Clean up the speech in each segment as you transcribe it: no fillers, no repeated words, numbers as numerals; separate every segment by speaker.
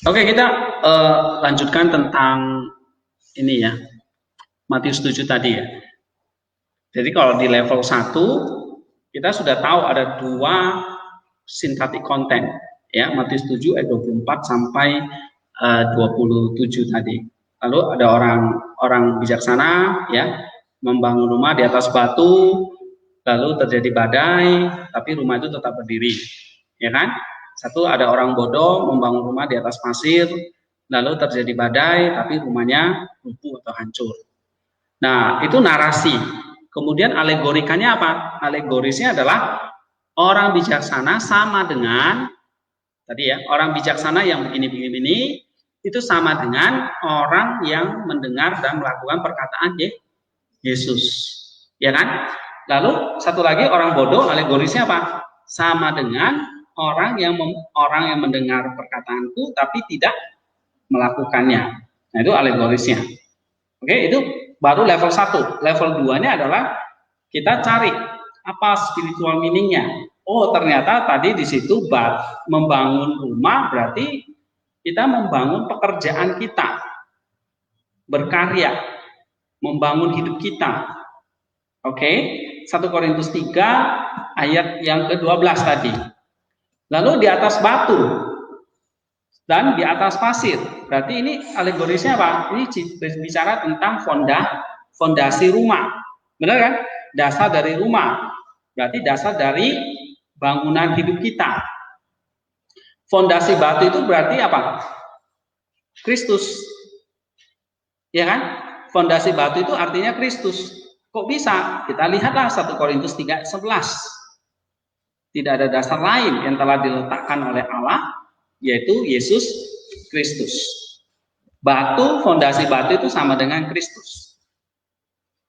Speaker 1: Oke, kita lanjutkan tentang ini ya, Matius 7 tadi ya. Jadi kalau di level 1 kita sudah tahu ada dua sintaktik konten ya, Matius 7 ayat 24 sampai 27 tadi. Lalu ada orang bijaksana ya, membangun rumah di atas batu, lalu terjadi badai, tapi rumah itu tetap berdiri. Ya kan? Satu, ada orang bodoh membangun rumah di atas pasir, lalu terjadi badai, tapi rumahnya runtuh atau hancur. Nah, itu narasi. Kemudian alegorikannya apa? Alegorisnya adalah orang bijaksana sama dengan tadi ya, orang bijaksana yang begini-begini itu sama dengan orang yang mendengar dan melakukan perkataan Yesus. Ya kan? Lalu satu lagi orang bodoh, alegorisnya apa? Sama dengan orang yang mendengar perkataanku tapi tidak melakukannya. Nah, itu alegorisnya. Oke, itu baru level 1. Level 2-nya adalah kita cari apa spiritual meaning-nya. Oh, ternyata tadi di situ membangun rumah berarti kita membangun pekerjaan kita, berkarya, membangun hidup kita. Oke, 1 Korintus 3 ayat yang ke-12 tadi. Lalu di atas batu dan di atas pasir. Berarti ini alegorisnya apa? Ini bicara tentang fondasi rumah. Benar kan? Dasar dari rumah. Berarti dasar dari bangunan hidup kita. Fondasi batu itu berarti apa? Kristus. Ya kan? Fondasi batu itu artinya Kristus. Kok bisa? Kita lihatlah 1 Korintus 3:11. Tidak ada dasar lain yang telah diletakkan oleh Allah, yaitu Yesus Kristus. Batu, fondasi batu itu sama dengan Kristus.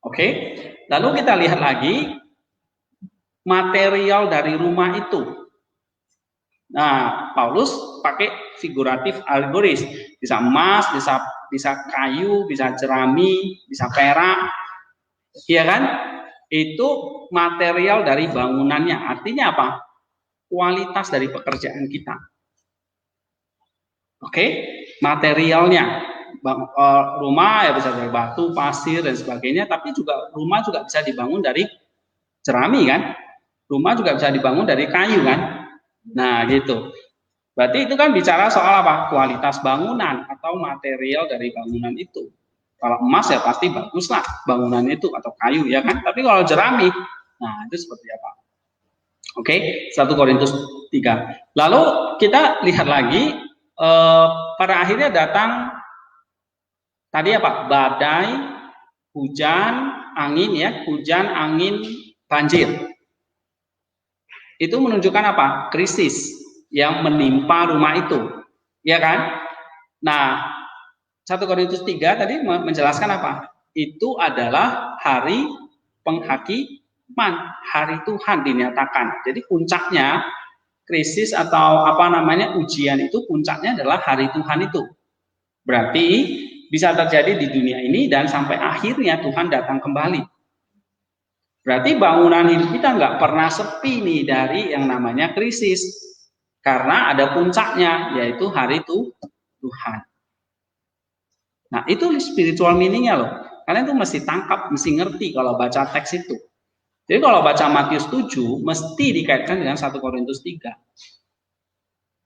Speaker 1: Oke? Lalu kita lihat lagi material dari rumah itu. Nah, Paulus pakai figuratif alegoris. Bisa emas, bisa kayu, bisa jerami, bisa perak. Iya kan? Itu material dari bangunannya. Artinya apa? Kualitas dari pekerjaan kita. Oke? Materialnya. Rumah ya bisa dari batu, pasir dan sebagainya, tapi juga rumah juga bisa dibangun dari jerami kan? Rumah juga bisa dibangun dari kayu kan? Nah, gitu. Berarti itu kan bicara soal apa? Kualitas bangunan atau material dari bangunan itu. Kalau emas ya pasti bagus lah bangunan itu atau kayu ya kan. Tapi kalau jerami, nah itu seperti apa? Oke, 1 Korintus 3. Lalu kita lihat lagi pada akhirnya datang tadi apa? Badai, hujan, angin ya, hujan, angin, banjir. Itu menunjukkan apa? Krisis yang menimpa rumah itu. Ya kan? Nah, 1 Korintus 3 tadi menjelaskan apa? Itu adalah hari penghakiman, hari Tuhan dinyatakan. Jadi puncaknya krisis atau apa namanya ujian itu puncaknya adalah hari Tuhan itu. Berarti bisa terjadi di dunia ini dan sampai akhirnya Tuhan datang kembali. Berarti bangunan hidup kita nggak pernah sepi nih dari yang namanya krisis. Karena ada puncaknya, yaitu hari itu Tuhan. Nah, itu spiritual meaning-nya loh. Kalian tuh mesti tangkap, mesti ngerti kalau baca teks itu. Jadi kalau baca Matius 7, mesti dikaitkan dengan 1 Korintus 3.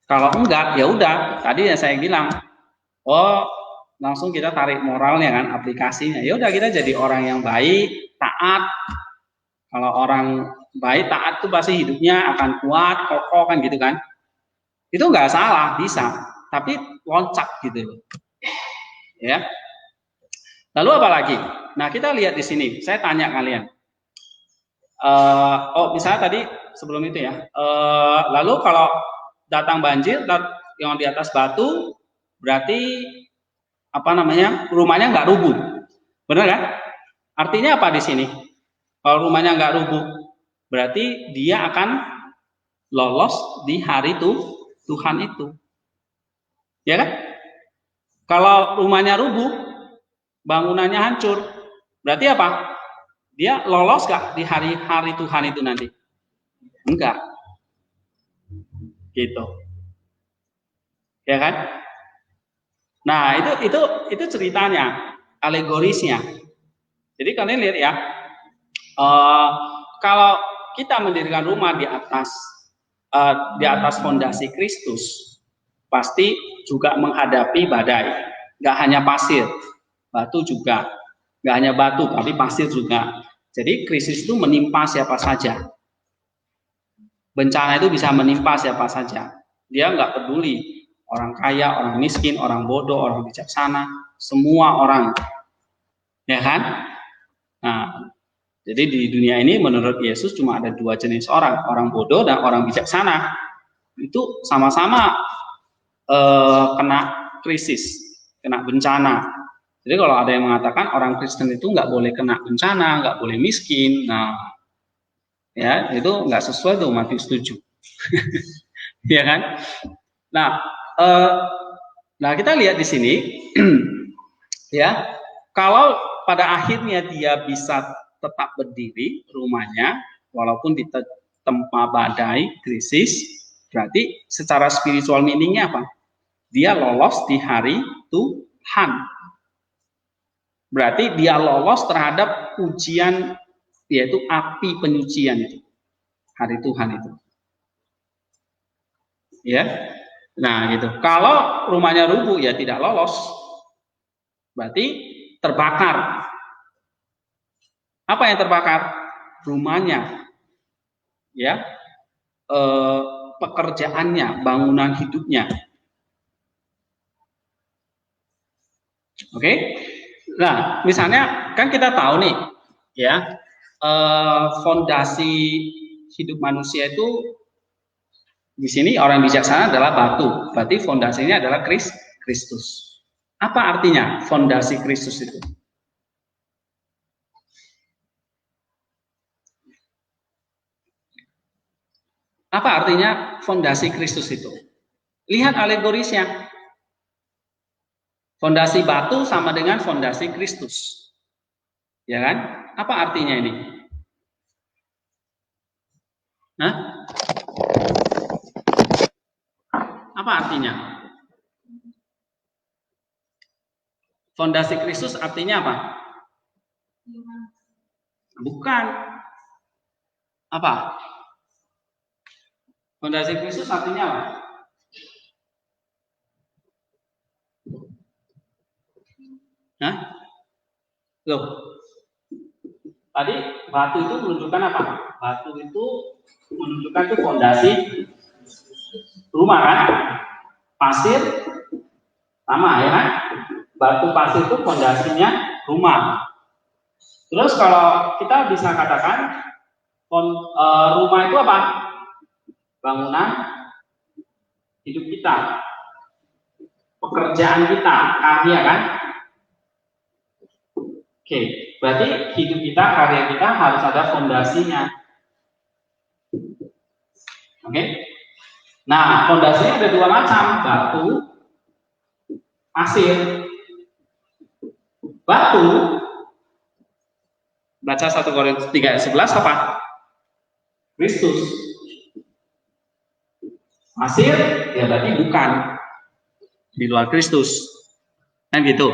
Speaker 1: Kalau enggak, ya udah. Tadi yang saya bilang, oh langsung kita tarik moralnya kan, aplikasinya. Ya udah kita jadi orang yang baik, taat. Kalau orang baik, taat tuh pasti hidupnya akan kuat, kokoh kan gitu kan. Itu nggak salah, bisa. Tapi loncat gitu loh. Ya. Lalu apa lagi? Nah, kita lihat di sini. Saya tanya kalian. Misalnya tadi sebelum itu ya. Lalu kalau datang banjir yang di atas batu, berarti apa namanya? Rumahnya nggak rubuh. Benar kan? Artinya apa di sini? Kalau rumahnya nggak rubuh, berarti dia akan lolos di hari Tuhan itu. Ya kan? Kalau rumahnya rubuh, bangunannya hancur, berarti apa? Dia lolos gak di hari-hari Tuhan itu nanti? Enggak. Gitu. Ya kan? Nah, itu ceritanya, alegorisnya. Jadi kalian lihat ya, kalau kita mendirikan rumah di atas fondasi Kristus, pasti juga menghadapi badai. Nggak hanya pasir, batu juga. Nggak hanya batu, tapi pasir juga. Jadi krisis itu menimpa siapa saja. Bencana itu bisa menimpa siapa saja. Dia nggak peduli orang kaya, orang miskin, orang bodoh, orang bijaksana, semua orang, ya kan? Nah, jadi di dunia ini menurut Yesus cuma ada dua jenis orang bodoh dan orang bijaksana. Itu sama-sama kena krisis, kena bencana. Jadi kalau ada yang mengatakan orang Kristen itu nggak boleh kena bencana, nggak boleh miskin, nah ya itu nggak sesuai tuh Matius 7. Ya kan? Nah, kita lihat di sini, ya, kalau pada akhirnya dia bisa tetap berdiri rumahnya, walaupun ditempa badai, krisis, berarti secara spiritual meaningnya apa? Dia lolos di hari Tuhan. Berarti dia lolos terhadap ujian, yaitu api penyucian itu, hari Tuhan itu. Ya, nah gitu. Kalau rumahnya rubuh ya tidak lolos, berarti terbakar. Apa yang terbakar? Rumahnya, ya, pekerjaannya, bangunan hidupnya. Oke, nah misalnya kan kita tahu nih, ya, fondasi hidup manusia itu di sini orang bijaksana adalah batu, berarti fondasinya adalah Kristus. Apa artinya fondasi Kristus itu? Apa artinya fondasi Kristus itu? Lihat alegorisnya. Fondasi batu sama dengan fondasi Kristus. Ya kan? Apa artinya ini? Hah? Apa artinya? Fondasi Kristus artinya apa? Bukan. Apa? Fondasi Kristus artinya apa? Hah? Loh. Tadi batu itu menunjukkan apa? Batu itu menunjukkan itu fondasi rumah kan? Pasir sama ya kan? Batu pasir itu fondasinya rumah. Terus kalau kita bisa katakan rumah itu apa? Bangunan hidup kita, pekerjaan kita, karya kan? Oke, berarti hidup kita, karya kita harus ada fondasinya. Oke? Nah, fondasinya ada dua macam, batu, pasir. Batu, baca 1 Korintus 3 ayat 11 apa? Kristus. Pasir, ya berarti bukan di luar Kristus. Kan gitu.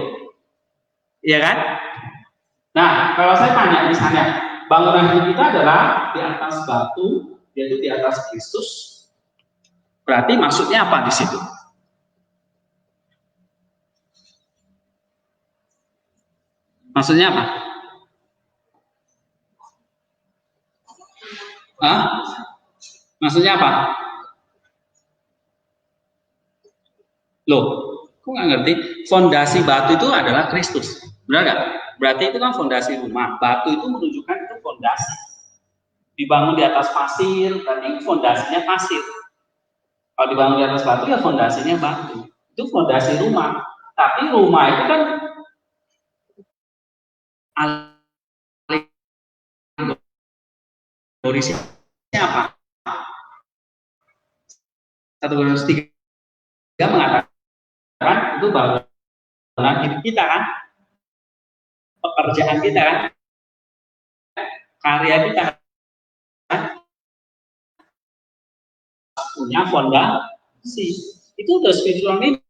Speaker 1: Iya kan? Nah, kalau saya tanya misalnya, bangunan hidup kita adalah di atas batu, yaitu di atas Kristus. Berarti maksudnya apa di situ? Maksudnya apa? Hah? Maksudnya apa? Loh, kok nggak ngerti? Fondasi batu itu adalah Kristus, benar nggak? Berarti itu kan fondasi rumah. Batu itu menunjukkan itu fondasi. Dibangun di atas pasir, berarti fondasinya pasir. Kalau dibangun di atas batu, ya fondasinya batu. Itu fondasi rumah. Tapi rumah itu kan alegorisnya apa? 1 Korintus 3 mengatakan itu bangunan hidup kita kan, pekerjaan kita kan, karya kita kan, punya fondasi. Itu udah spiritual meaning.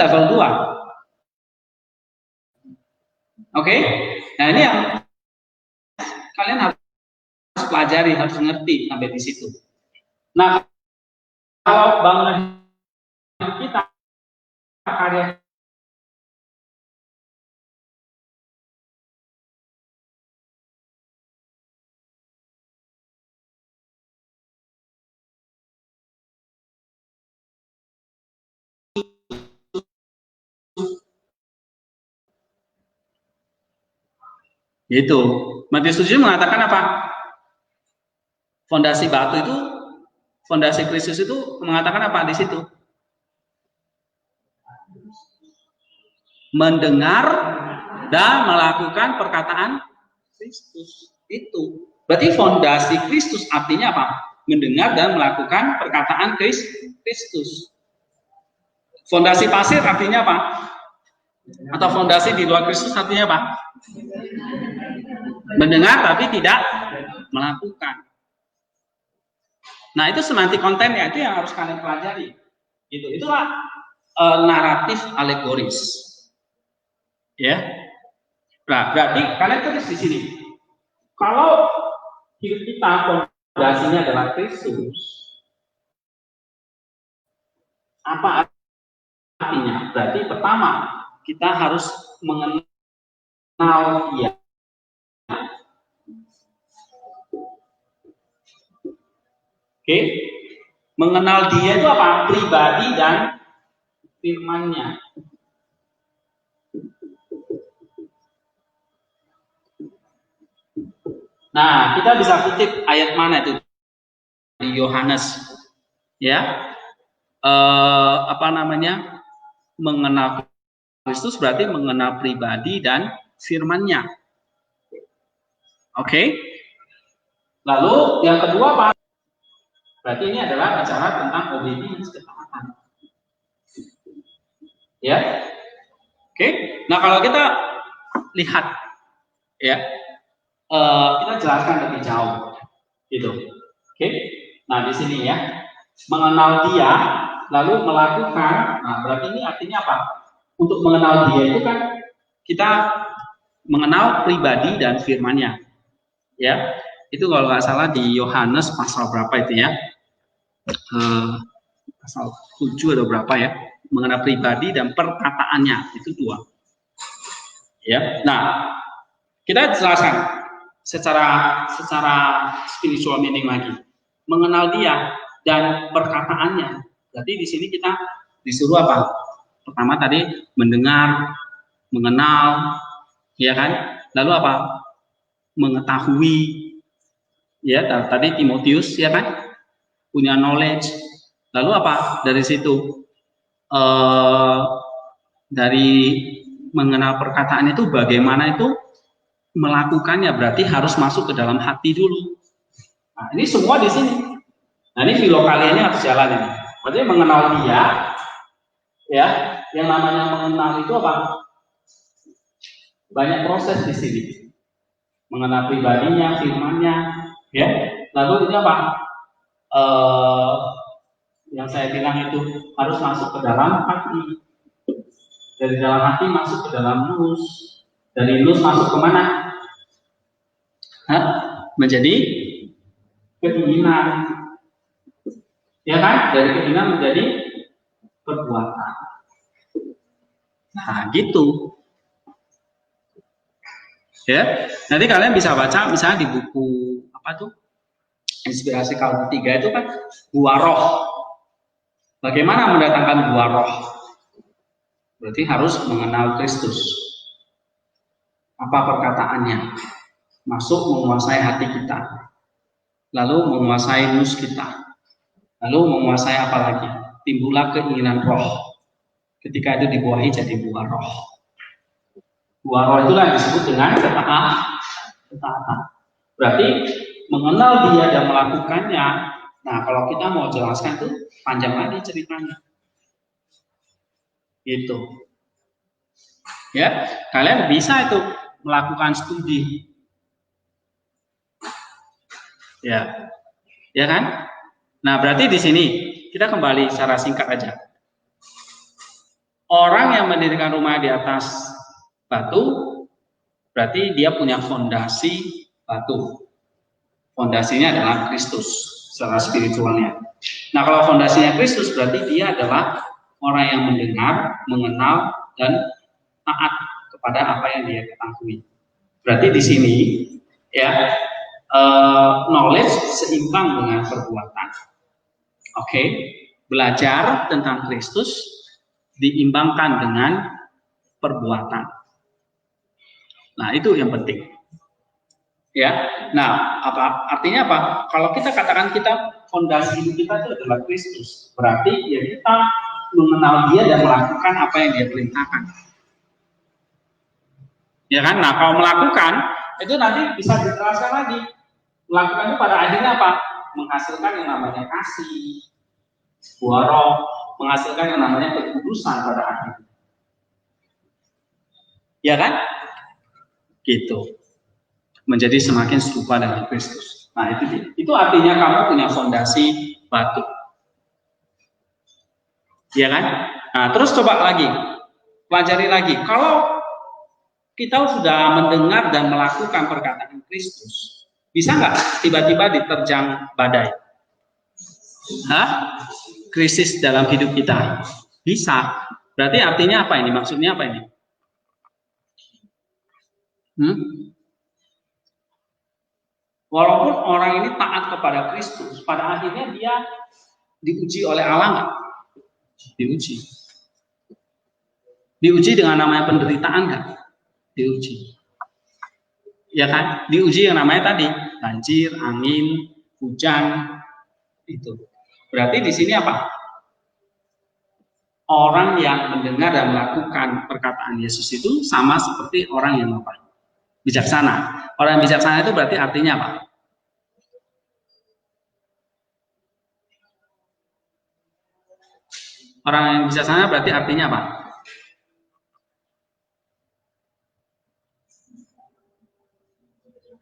Speaker 1: level 2. Oke? Nah, ini yang kalian harus pelajari, harus ngerti sampai di situ. Nah, kalau bangunan kita karya itu, Matius 7 mengatakan apa? Fondasi batu itu, fondasi Kristus itu mengatakan apa di situ? Mendengar dan melakukan perkataan Kristus itu. Berarti fondasi Kristus artinya apa? Mendengar dan melakukan perkataan Kristus. Fondasi pasir artinya apa? Atau fondasi di luar Kristus artinya apa? Mendengar tapi tidak melakukan. Nah, itu semantik kontennya, itu yang harus kalian pelajari. Itulah naratif alegoris. Ya. Nah, berarti kalian tulis di sini. Kalau hidup kita fondasinya adalah Kristus, apa artinya? Berarti pertama, kita harus mengenal Dia. Oke? Mengenal Dia itu apa? Pribadi dan firman-Nya. Nah, kita bisa kutip ayat mana itu? Di Yohanes. Ya. Mengenal Kristus berarti mengenal pribadi dan firman-Nya. Oke? Lalu yang kedua apa? Berarti ini adalah bicara tentang obedience, ketaatan. Ya. Oke? Nah, kalau kita lihat ya, kita jelaskan lebih jauh. Gitu. Oke? Nah, di sini ya, mengenal Dia lalu melakukan. Nah, berarti ini artinya apa? Untuk mengenal Dia itu kan kita mengenal pribadi dan firman-Nya. Ya, itu kalau nggak salah di Yohanes pasal berapa itu ya? Pasal 7 atau berapa ya? Mengenal pribadi dan perkataannya, itu 2. Ya. Nah, kita jelaskan secara spiritual meaning lagi. Mengenal Dia dan perkataannya. Jadi di sini kita disuruh apa? Pertama tadi mendengar, mengenal, ya kan? Lalu apa? Mengetahui, ya tadi Timotius, ya kan? Punya knowledge. Lalu apa? Dari situ dari mengenal perkataan itu bagaimana itu melakukannya, berarti harus masuk ke dalam hati dulu. Nah, ini semua di sini. Nah, ini filokalianya harus jalan ini. Berarti mengenal Dia, ya, yang namanya mengenal itu apa? Banyak proses di sini. Mengenal pribadinya, firman-Nya, ya. Lalu ini apa? Yang saya bilang itu harus masuk ke dalam hati. Dari dalam hati masuk ke dalam nus. Dari nus masuk kemana? Menjadi keinginan. Ya kan? Dari keinginan menjadi perbuatan. Nah, gitu. Ya, nanti kalian bisa baca misalnya di buku apa tuh? Inspirasi kaum ketiga itu kan buah roh. Bagaimana mendatangkan buah roh? Berarti harus mengenal Kristus. Apa perkataannya? Masuk menguasai hati kita. Lalu menguasai nus kita. Lalu menguasai apa lagi? Timbullah keinginan roh. Ketika itu dibuahi jadi buah roh. Buah roh itulah yang disebut dengan ketaatan. Berarti mengenal Dia dan melakukannya. Nah, kalau kita mau jelaskan itu panjang lagi ceritanya. Gitu. Ya, kalian bisa itu melakukan studi. Ya. Ya kan? Nah, berarti di sini kita kembali secara singkat aja. Orang yang mendirikan rumah di atas batu, berarti dia punya fondasi batu. Fondasinya adalah Kristus secara spiritualnya. Nah, kalau fondasinya Kristus, berarti dia adalah orang yang mendengar, mengenal, dan taat kepada apa yang dia ketahui. Berarti di sini ya knowledge seimbang dengan perbuatan. Oke, belajar tentang Kristus diimbangkan dengan perbuatan. Nah, itu yang penting. Ya. Nah, artinya apa? Kalau kita katakan kita fondasi hidup kita itu adalah Kristus, berarti ya kita mengenal dia dan melakukan apa yang dia perintahkan. Ya kan? Nah, kalau melakukan itu nanti bisa diteraskan lagi. Melakukan itu pada akhirnya apa? Menghasilkan yang namanya kasih, buah roh, menghasilkan yang namanya kekudusan pada akhirnya. Ya kan? Gitu. Menjadi semakin serupa dengan Kristus. Nah, itu dia. Itu artinya kamu punya fondasi batu. Ya kan? Nah, terus coba lagi. Pelajari lagi. Kalau kita sudah mendengar dan melakukan perkataan Kristus, bisa nggak tiba-tiba diterjang badai? Hah? Krisis dalam hidup kita? Bisa. Berarti artinya apa ini? Maksudnya apa ini? Walaupun orang ini taat kepada Kristus, pada akhirnya dia diuji oleh Allah nggak? Diuji. Diuji dengan namanya penderitaan nggak? Diuji. Ya kan? Diuji yang namanya tadi banjir, angin, hujan, itu. Berarti di sini apa? Orang yang mendengar dan melakukan perkataan Yesus itu sama seperti orang yang apa? Bijaksana. Orang yang bijaksana itu berarti artinya apa? Orang yang bijaksana berarti artinya apa?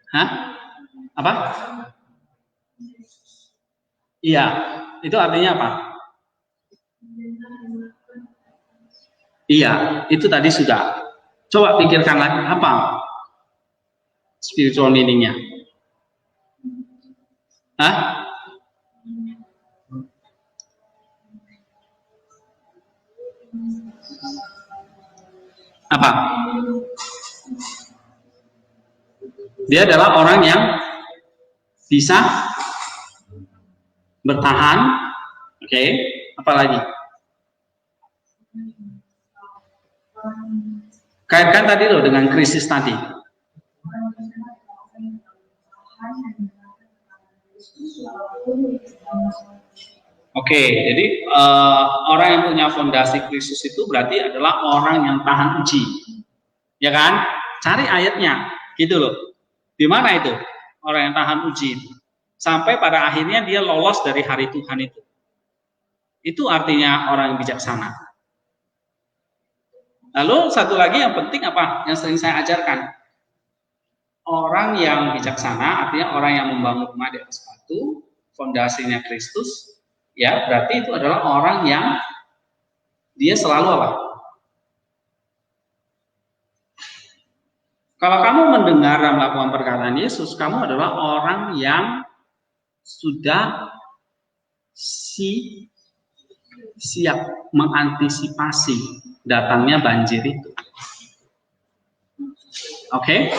Speaker 1: Hah? Apa? Iya, itu artinya apa? Iya, itu tadi sudah. Coba pikirkan lagi apa spiritual meaning-nya. Hah? Apa? Dia adalah orang yang bisa bertahan. Oke, apalagi? Kaitkan tadi loh dengan krisis tadi. Oke, jadi orang yang punya fondasi Kristus itu berarti adalah orang yang tahan uji, ya kan? Cari ayatnya, gitu loh. Di mana itu orang yang tahan uji itu? Sampai pada akhirnya dia lolos dari hari Tuhan itu. Itu artinya orang yang bijaksana. Lalu satu lagi yang penting apa? Yang sering saya ajarkan. Orang yang bijaksana artinya orang yang membangun rumah di atas batu, fondasinya Kristus, ya berarti itu adalah orang yang dia selalu apa? Kalau kamu mendengar dan melakukan perkataan Yesus, kamu adalah orang yang sudah siap mengantisipasi datangnya banjir itu. Oke?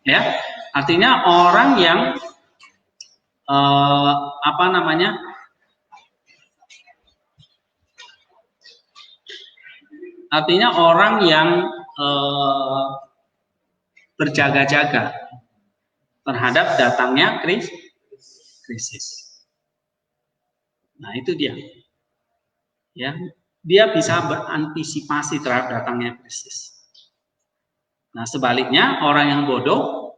Speaker 1: Ya, artinya orang yang apa namanya? Artinya orang yang berjaga-jaga terhadap datangnya krisis. Nah, itu dia. Ya, dia bisa berantisipasi terhadap datangnya krisis. Nah, sebaliknya orang yang bodoh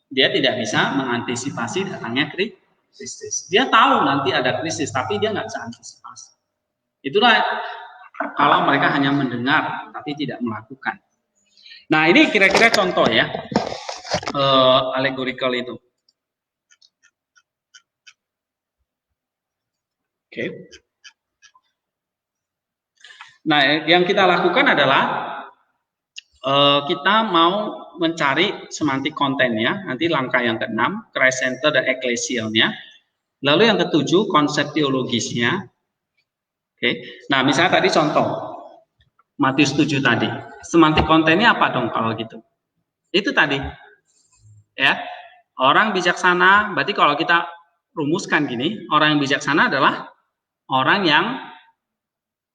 Speaker 1: dia tidak bisa mengantisipasi datangnya krisis. Dia tahu nanti ada krisis, tapi dia nggak bisa antisipasi. Itulah kalau mereka hanya mendengar tapi tidak melakukan. Nah, ini kira-kira contoh ya allegorical itu. Oke. Nah, yang kita lakukan adalah kita mau mencari semantik kontennya. Nanti langkah yang ke-6, Christ Center dan eklesialnya. Lalu yang ke-7, konsep teologisnya. Oke. Nah, misalnya tadi contoh Matius 7 tadi. Semantik kontennya apa dong kalau gitu? Itu tadi. Ya. Orang bijaksana, berarti kalau kita rumuskan gini, orang yang bijaksana adalah orang yang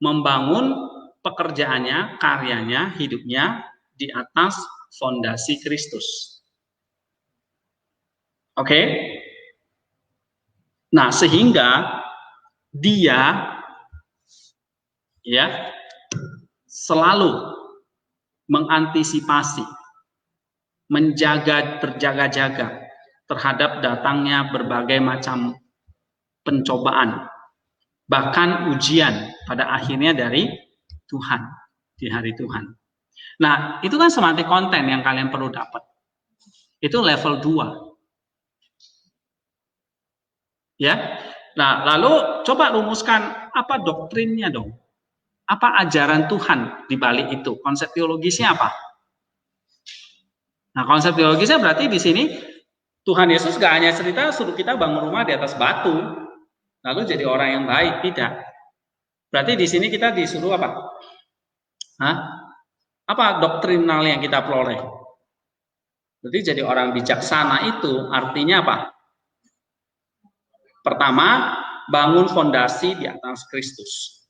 Speaker 1: membangun pekerjaannya, karyanya, hidupnya di atas fondasi Kristus. Oke? Nah, sehingga dia ya selalu mengantisipasi, menjaga, berjaga-jaga terhadap datangnya berbagai macam pencobaan, bahkan ujian pada akhirnya dari Tuhan, di hari Tuhan. Nah, itu kan semantik konten yang kalian perlu dapat. Itu level 2. Ya. Nah, lalu coba rumuskan apa doktrinnya dong? Apa ajaran Tuhan di balik itu? Konsep teologisnya apa? Nah, konsep teologisnya berarti di sini Tuhan Yesus gak hanya cerita suruh kita bangun rumah di atas batu, lalu jadi orang yang baik, tidak. Berarti di sini kita disuruh apa? Hah? Apa doktrinal yang kita peroleh? Berarti jadi orang bijaksana itu artinya apa? Pertama, bangun fondasi di atas Kristus.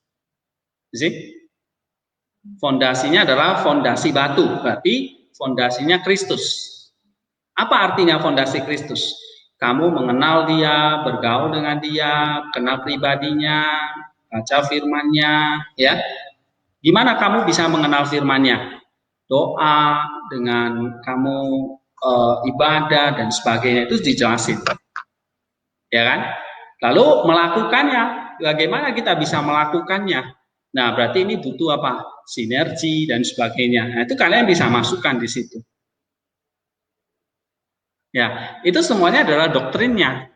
Speaker 1: Fondasinya adalah fondasi batu, berarti fondasinya Kristus. Apa artinya fondasi Kristus? Kamu mengenal dia, bergaul dengan dia, kenal pribadinya, baca firman-Nya, ya. Gimana kamu bisa mengenal firman-Nya? Doa, dengan kamu ibadah dan sebagainya, itu dijelasin. Ya kan? Lalu melakukannya, bagaimana kita bisa melakukannya? Nah, berarti ini butuh apa? Sinergi dan sebagainya. Nah, itu kalian bisa masukkan di situ. Ya, itu semuanya adalah doktrinnya.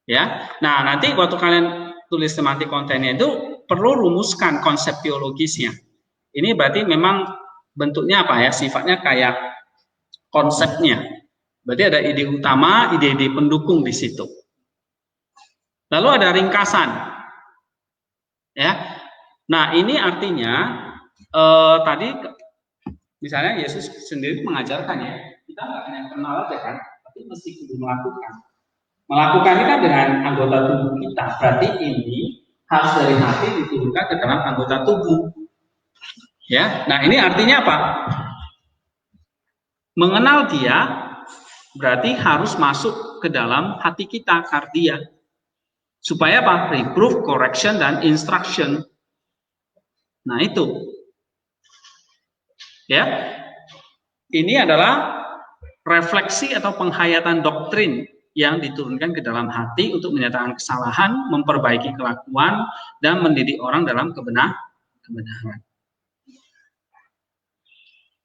Speaker 1: Ya. Nah, nanti waktu kalian tulis semantik kontennya itu perlu rumuskan konsep teologisnya. Ini berarti memang bentuknya apa ya? Sifatnya kayak konsepnya. Berarti ada ide utama, ide-ide pendukung di situ. Lalu ada ringkasan. Ya. Nah, ini artinya tadi misalnya Yesus sendiri mengajarkan ya, kita nggak hanya kenal aja kan, tapi mesti kudu melakukan. Melakukannya kan dengan anggota tubuh kita. Berarti ini harus dari hati diturunkan ke dalam anggota tubuh. Ya, nah ini artinya apa? Mengenal dia berarti harus masuk ke dalam hati kita, kardia. Supaya apa? Reproof, correction, dan instruction. Nah itu. Ya, ini adalah refleksi atau penghayatan doktrin yang diturunkan ke dalam hati untuk menyatakan kesalahan, memperbaiki kelakuan, dan mendidik orang dalam kebenaran.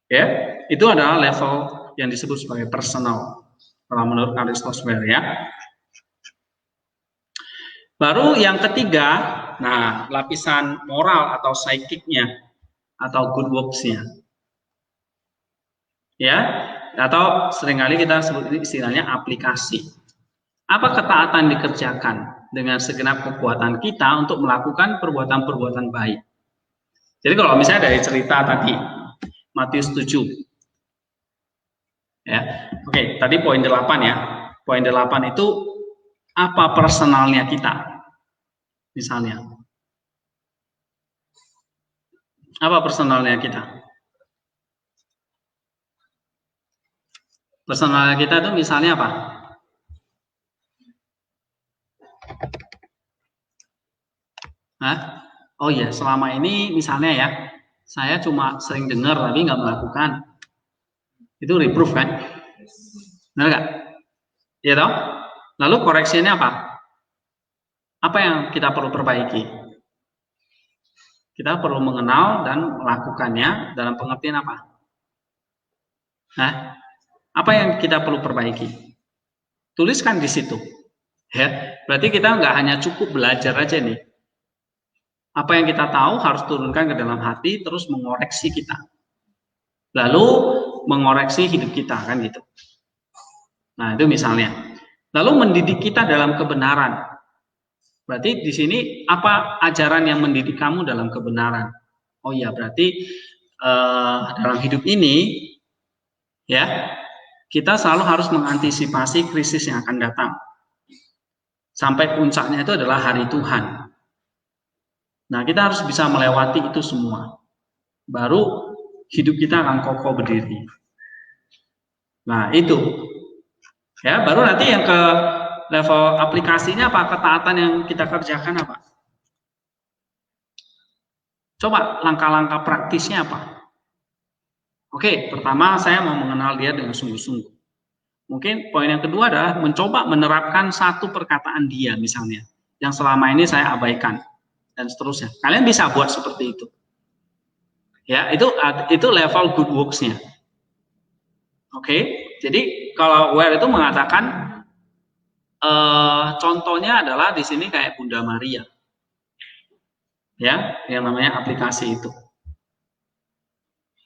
Speaker 1: Ya, itu adalah level yang disebut sebagai personal, kalau menurut Aristosfer ya. Baru yang ketiga, nah lapisan moral atau psychic-nya atau good works-nya. Ya, atau seringkali kita sebut ini istilahnya aplikasi. Apa ketaatan dikerjakan dengan segenap kekuatan kita untuk melakukan perbuatan-perbuatan baik. Jadi kalau misalnya dari cerita tadi Matius 7. Ya. Oke, tadi poin 8 ya. Poin 8 itu apa personalnya kita? Misalnya. Apa personalnya kita? Personalnya kita itu misalnya apa? Hah? Oh iya, selama ini misalnya ya, saya cuma sering dengar tapi nggak melakukan. Itu reproof kan? Benar nggak? Ya toh? Lalu koreksinya apa? Apa yang kita perlu perbaiki? Kita perlu mengenal dan melakukannya dalam pengertian apa? Hah? Apa yang kita perlu perbaiki? Tuliskan di situ. Ya, berarti kita nggak hanya cukup belajar aja nih. Apa yang kita tahu harus turunkan ke dalam hati, terus mengoreksi kita. Lalu mengoreksi hidup kita, kan gitu. Nah, itu misalnya. Lalu mendidik kita dalam kebenaran. Berarti di sini apa ajaran yang mendidik kamu dalam kebenaran? Oh iya, berarti dalam hidup ini ya kita selalu harus mengantisipasi krisis yang akan datang. Sampai puncaknya itu adalah hari Tuhan. Nah, kita harus bisa melewati itu semua. Baru hidup kita akan kokoh berdiri. Nah, itu. Ya, baru nanti yang ke level aplikasinya apa? Ketaatan yang kita kerjakan apa? Coba langkah-langkah praktisnya apa? Oke, pertama saya mau mengenal dia dengan sungguh-sungguh. Mungkin poin yang kedua adalah mencoba menerapkan satu perkataan dia misalnya, yang selama ini saya abaikan, dan seterusnya. Kalian bisa buat seperti itu. Ya, itu level good works-nya. Oke, jadi kalau Ware itu mengatakan contohnya adalah di sini kayak Bunda Maria, ya, yang namanya aplikasi itu.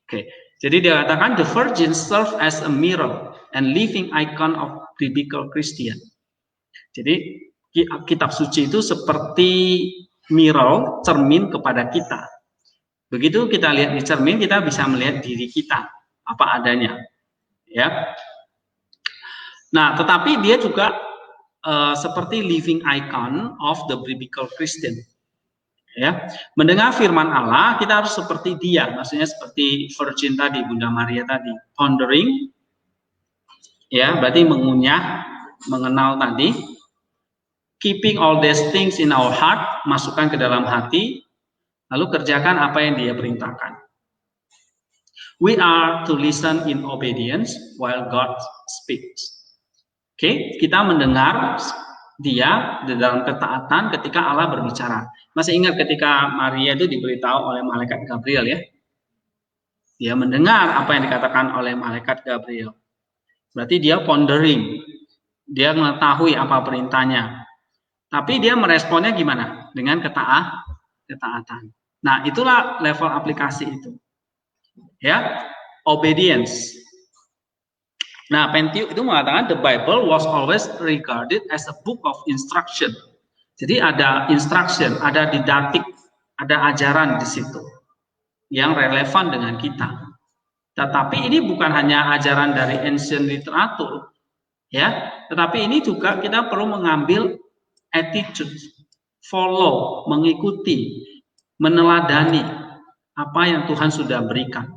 Speaker 1: Oke, jadi dia katakan the Virgin serve as a mirror and living icon of biblical Christian. Jadi kitab suci itu seperti mirror, cermin kepada kita. Begitu kita lihat di cermin, kita bisa melihat diri kita apa adanya, ya. Nah, tetapi dia juga seperti living icon of the biblical Christian. Ya, mendengar firman Allah kita harus seperti dia, maksudnya seperti Virgin tadi, Bunda Maria tadi, pondering, ya, berarti mengunyah, mengenal tadi, keeping all these things in our heart, masukkan ke dalam hati, lalu kerjakan apa yang dia perintahkan. We are to listen in obedience while God speaks. Oke, kita mendengar dia di dalam ketaatan ketika Allah berbicara. Masih ingat ketika Maria itu diberitahu oleh malaikat Gabriel, ya? Dia mendengar apa yang dikatakan oleh malaikat Gabriel. Berarti dia pondering. Dia mengetahui apa perintahnya. Tapi dia meresponnya gimana? Dengan ketaatan. Nah, itulah level aplikasi itu. Ya, obedience. Nah, Pentew itu mengatakan the Bible was always regarded as a book of instruction. Jadi ada instruction, ada didaktik, ada ajaran di situ yang relevan dengan kita. Tetapi ini bukan hanya ajaran dari ancient literatur, ya, tetapi ini juga kita perlu mengambil attitude, follow, mengikuti, meneladani apa yang Tuhan sudah berikan.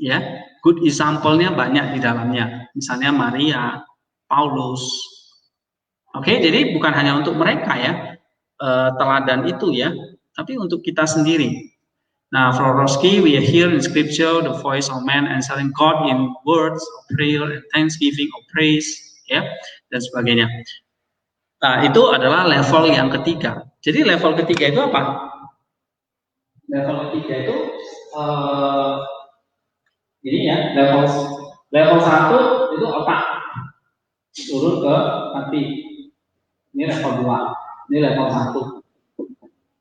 Speaker 1: Ya, good example-nya banyak di dalamnya. Misalnya Maria, Paulus. Oke, jadi bukan hanya untuk mereka ya, teladan itu ya, tapi untuk kita sendiri. Nah, Florowski, we hear in scripture the voice of man answering God in words of prayer and thanksgiving of praise, ya, dan sebagainya. Nah, itu adalah level yang ketiga. Jadi level ketiga itu apa? Level ketiga itu ini ya, level 1 itu otak, turun ke hati. Ini level 2, ini level 1.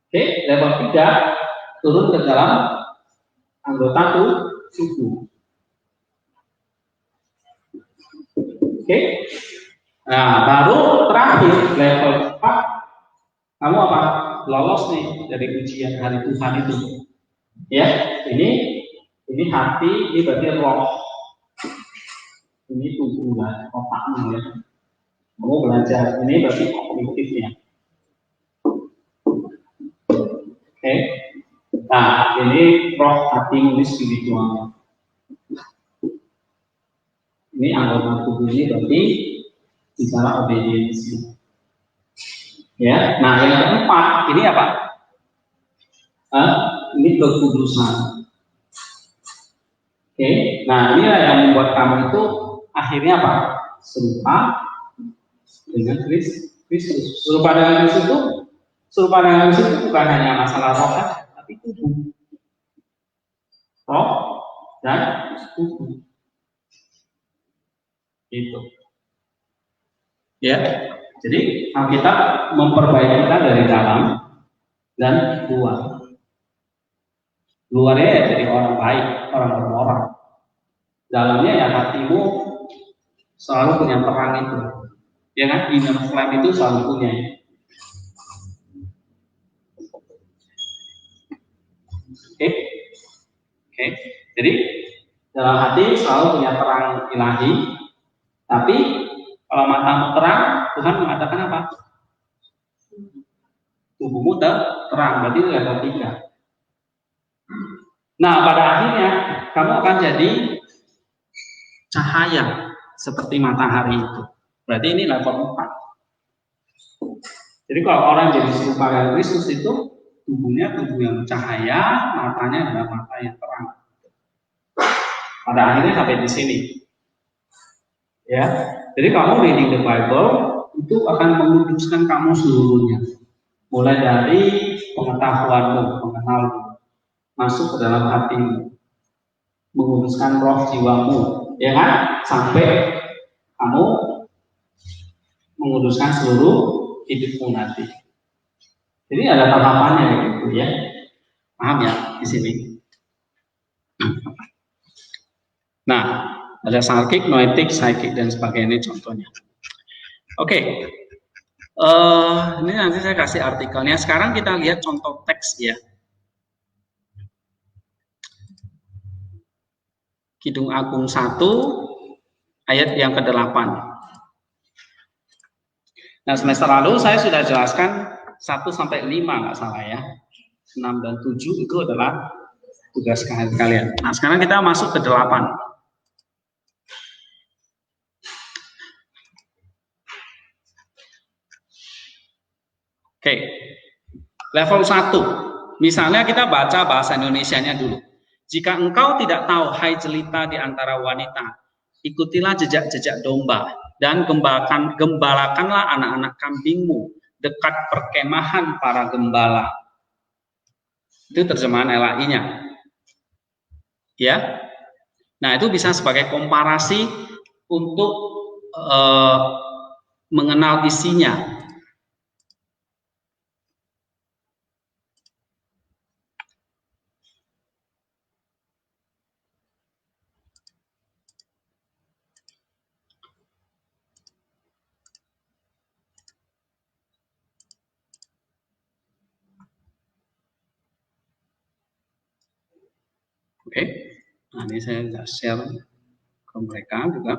Speaker 1: Oke, level 3 turun ke dalam anggota tubuh. Oke. Nah, baru terakhir level 4 kamu apa? Lolos nih dari ujian hari Tuhan itu. Ya, ini hati, ini berarti roh. Ini tubuh lah, otakmu ya. Kamu belajar, ini berarti kognitifnya. Oke. Nah, ini roh, hati, ini spiritual. Ini anggota tubuh ini berarti bicara obedience. Ya, nah yang keempat ini apa? Ini kekudusan. Oke, nah ini yang membuat kamu itu akhirnya apa? Serupa dengan Kristus. Serupa dengan Kristus itu bukan hanya masalah roh, tapi tubuh. Roh dan tubuh. Itu. Ya, jadi Alkitab memperbaiki kita dari dalam, dan luar. Luarnya ya jadi orang baik, orang bermoral. Dalamnya ya hatimu selalu punya terang itu. Ya kan? Inner flame itu selalu punya. Oke. Oke. Jadi dalam hati selalu punya terang ilahi. Tapi kalau matamu terang, Tuhan mengatakan apa? Tubuhmu terang, berarti itu level 3. Nah, pada akhirnya kamu akan jadi cahaya seperti matahari itu. Berarti ini level 4. Jadi kalau orang jadi serupa dengan Kristus itu tubuhnya tubuh yang cahaya, matanya adalah mata yang terang. Pada akhirnya sampai di sini. Ya. Jadi kamu reading the Bible itu akan menguduskan kamu seluruhnya. Mulai dari pengetahuanmu, mengenalmu, masuk ke dalam hatimu, menguduskan roh jiwamu, ya kan? Sampai kamu menguduskan seluruh hidupmu nanti. Jadi ada tahapannya gitu ya. Paham ya di sini? Nah, ada sarkik, noetik, psikik dan sebagainya contohnya. Oke. Ini nanti saya kasih artikelnya. Sekarang kita lihat contoh teks ya. Kidung Agung 1 ayat yang ke-8. Nah, semester lalu saya sudah jelaskan 1 sampai 5 nggak salah ya. 6 dan 7 itu adalah tugas kalian. Nah, sekarang kita masuk ke 8. Oke. Level 1. Misalnya kita baca bahasa Indonesianya dulu. Jika engkau tidak tahu, hai jelita di antara wanita, ikutilah jejak-jejak domba dan gembalakanlah anak-anak kambingmu dekat perkemahan para gembala. Itu terjemahan LAI-nya. Ya. Nah, itu bisa sebagai komparasi untuk mengenal isinya. Oke, nah ini saya sudah share ke mereka juga.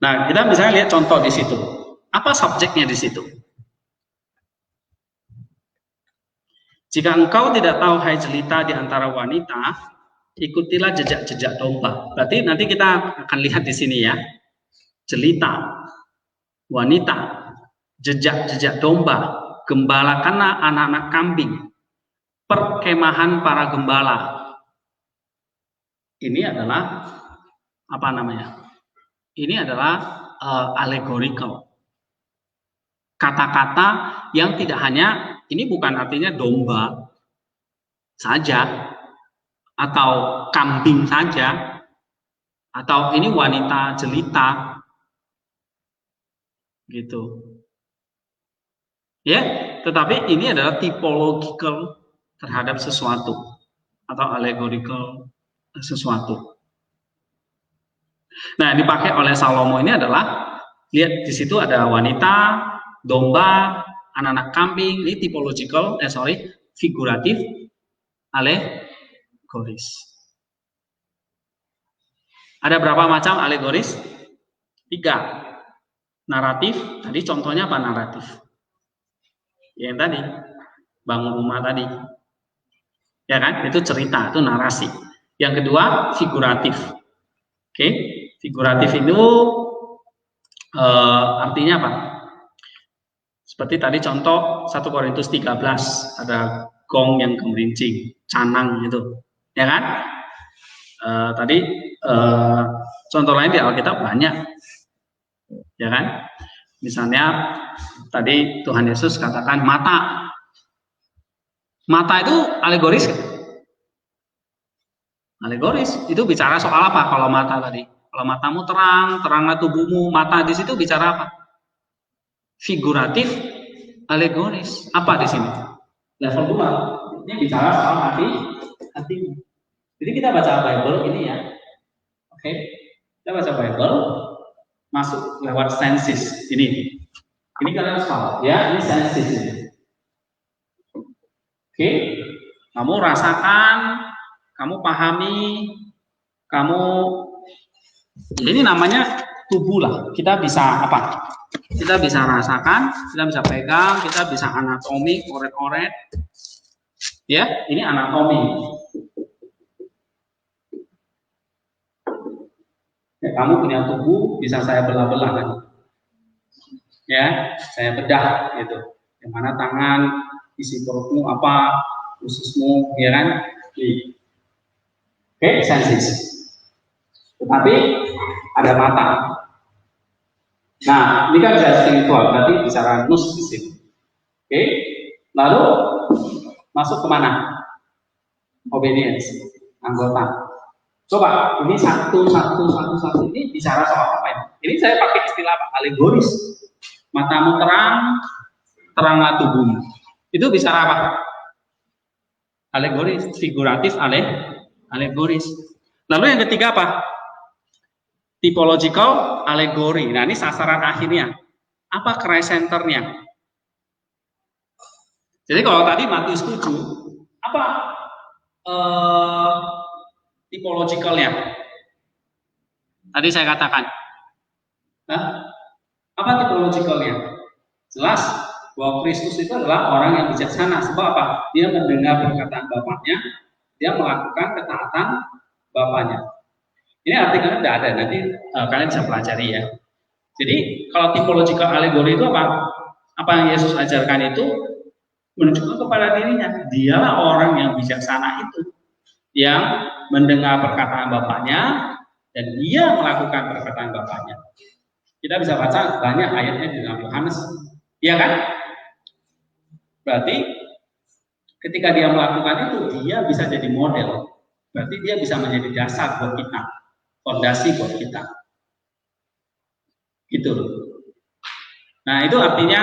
Speaker 1: Nah, kita bisa lihat contoh di situ. Apa subjeknya di situ? Jika engkau tidak tahu, hai jelita di antara wanita, ikutilah jejak-jejak domba. Berarti nanti kita akan lihat di sini ya. Jelita, wanita, jejak-jejak domba, gembalakanlah anak-anak kambing, perkemahan para gembala. Ini adalah apa namanya? Ini adalah allegorical. Kata-kata yang tidak hanya, ini bukan artinya domba saja atau kambing saja atau ini wanita jelita gitu. Ya, tetapi ini adalah typological terhadap sesuatu atau allegorical sesuatu. Nah, dipakai oleh Salomo ini adalah, lihat di situ ada wanita, domba, anak-anak kambing, ini typological, figuratif, alegoris. Ada berapa macam alegoris? 3. Naratif, tadi contohnya apa naratif? Yang tadi, bangun rumah tadi. Ya kan? Itu cerita, itu narasi. Yang kedua, figuratif. Oke, figuratif itu artinya apa? Seperti tadi contoh 1 Korintus 13, ada gong yang gemerincing, canang gitu. Ya kan? Tadi contoh lain di Alkitab banyak. Ya kan? Misalnya tadi Tuhan Yesus katakan mata. Mata itu alegoris. Alegoris itu bicara soal apa kalau mata tadi? Kalau matamu terang, teranglah tubuhmu. Mata di situ bicara apa? Figuratif, alegoris. Apa di sini? Level 2. Ini bicara soal hati. Jadi kita baca Bible ini ya. Oke. Kita baca Bible masuk lewat senses ini. Ini kalian harus tahu ya, ini senses ini. Oke. Kamu rasakan, kamu pahami, kamu ini namanya tubuh lah. Kita bisa apa? Kita bisa rasakan, kita bisa pegang, kita bisa anatomi, oret-oret. Ya, ini anatomi. Ya, kamu punya tubuh, bisa saya belah-belah kan? Ya, saya bedah gitu. Yang mana tangan, isi perutmu apa, ususmu, ya kan? Oke, sensis. Tetapi ada mata. Nah, ini kan bisa spiritual, berarti bicara nus di sini. Oke, lalu masuk kemana? Obedience, anggota. Coba, ini satu ini bicara soal apa ya? Ini saya pakai istilah apa? Alegoris. Matamu terang, teranglah tubuhmu. Itu bicara apa? Alegoris, figuratif, alegoris. Lalu yang ketiga apa? Typological alegori. Nah, ini sasaran akhirnya. Apa Christ centernya? Jadi kalau tadi Matius 7, apa typologicalnya? Tadi saya katakan. Apa typologicalnya? Jelas bahwa Kristus itu adalah orang yang bijaksana. Sebab apa? Dia mendengar perkataan Bapaknya, dia melakukan ketaatan Bapaknya. Ini artikelnya tidak ada, nanti kalian bisa pelajari ya. Jadi kalau typological allegory itu apa? Apa yang Yesus ajarkan itu menunjukkan kepada dirinya. Dialah orang yang bijaksana itu, yang mendengar perkataan Bapaknya dan dia melakukan perkataan Bapaknya. Kita bisa baca banyak ayatnya di dalam Yohanes, iya kan? Berarti ketika dia melakukan itu, dia bisa jadi model. Berarti dia bisa menjadi dasar buat kita, fondasi buat kita. Gitu loh. Nah, itu artinya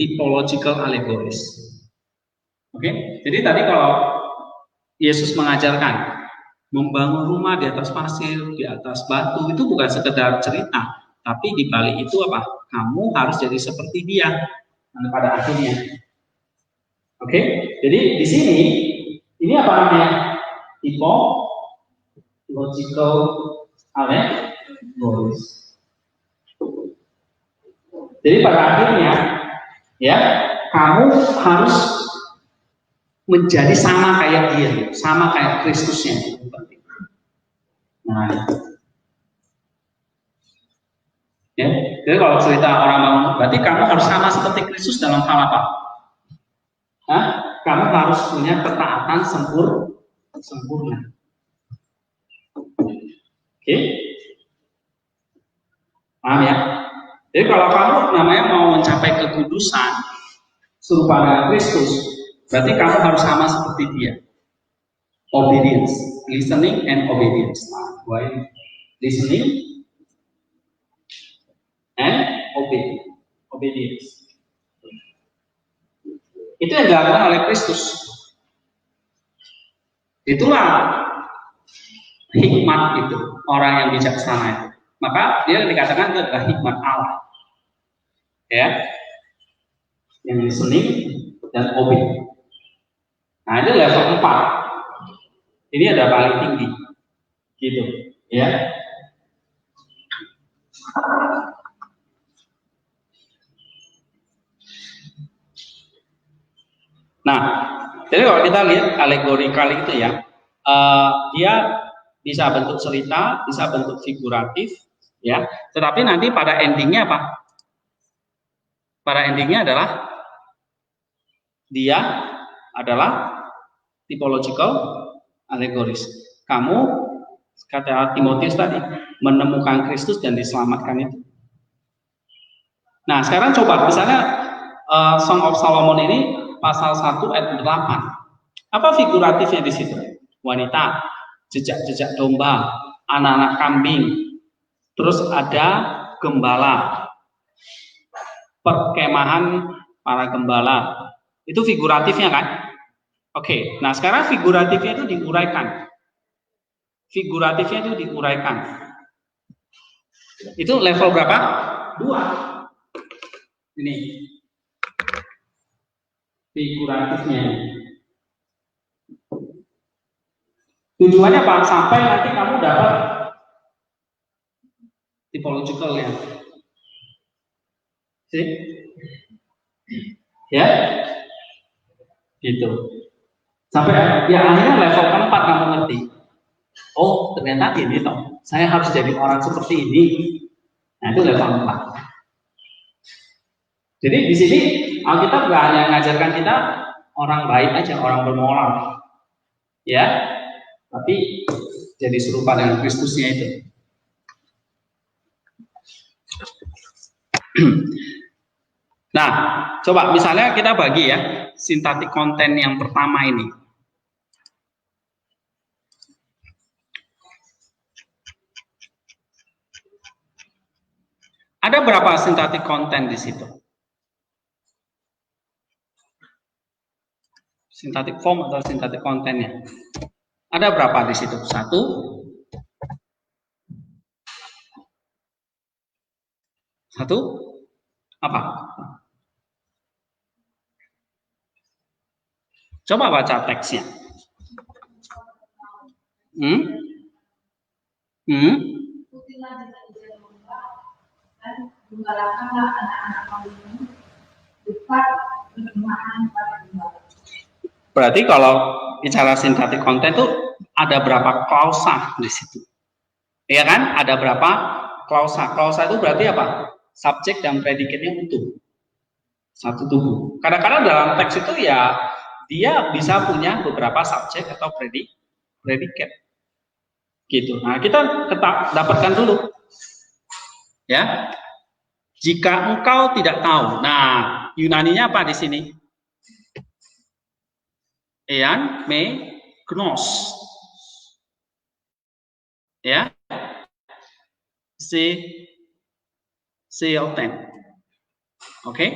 Speaker 1: typological allegories. Oke? Jadi tadi kalau Yesus mengajarkan membangun rumah di atas pasir, di atas batu, itu bukan sekedar cerita, tapi di balik itu apa? Kamu harus jadi seperti dia pada akhirnya. Oke? Jadi di sini ini apa namanya? Typological allegories. Jadi pada akhirnya ya, kamu harus menjadi sama kayak dia, sama kayak Kristusnya. Nah, ya, jadi kalau cerita orang bangun, berarti kamu harus sama seperti Kristus dalam hal apa? Kamu harus punya ketaatan sempurna. Oke? Paham ya? Jadi kalau kamu namanya mau mencapai kekudusan serupa dengan Kristus, berarti kamu harus sama seperti dia. Obedience, listening and obedience. Nah, why listening and obedience. Itu yang dilakukan oleh Kristus. Itulah hikmat itu, orang yang bijaksana itu. Maka dia dikatakan itu adalah hikmat Allah. Ya. Yang listening dan obey. Nah, itu level 4. Ini ada paling tinggi. Gitu, ya. Nah, jadi kalau kita lihat alegori kali itu ya, dia bisa bentuk cerita, bisa bentuk figuratif, ya. Tetapi nanti pada endingnya apa? Pada endingnya adalah dia adalah typological allegories. Kamu, kata Timotius tadi, menemukan Kristus dan diselamatkan itu. Nah, sekarang coba misalnya Song of Solomon ini pasal 1 ayat 8. Apa figuratifnya di situ? Wanita, jejak-jejak domba, anak-anak kambing, terus ada gembala. perkemahan para gembala. Itu figuratifnya kan? Oke, nah sekarang figuratifnya itu diuraikan. Figuratifnya itu diuraikan. Itu level berapa? 2. Ini figuratifnya. Tujuannya apa? Sampai nanti kamu dapat typological ya. Sih? Ya? Gitu. Sampai ya akhirnya level keempat kamu ngerti. Oh, ternyata ini toh. Saya harus jadi orang seperti ini. Nah, itu level 4. Jadi di sini Alkitab nggak hanya mengajarkan kita orang baik aja, orang bermoral. Ya. Tapi jadi serupa dengan Kristusnya itu. Nah, coba misalnya kita bagi ya sintaktik konten yang pertama ini. Ada berapa sintaktik konten di situ? Sintaktik form atau sintaktik kontennya? Ada berapa di situ? 1. Apa? Coba baca teksnya.
Speaker 2: Gembalakanlah anak-anak kamu ini dekat berkemahan pada gembala.
Speaker 1: Berarti kalau bicara sintaktik konten itu ada berapa klausa di situ? Iya kan? Ada berapa klausa? Klausa itu berarti apa? Subjek dan predikatnya utuh. Satu tubuh. Kadang-kadang dalam teks itu ya dia bisa punya beberapa subjek atau predikat. Gitu. Nah, kita dapatkan dulu. Ya. Jika engkau tidak tahu. Nah, Yunaninya apa di sini? Ean me gnos. Ya. Seoten. Oke.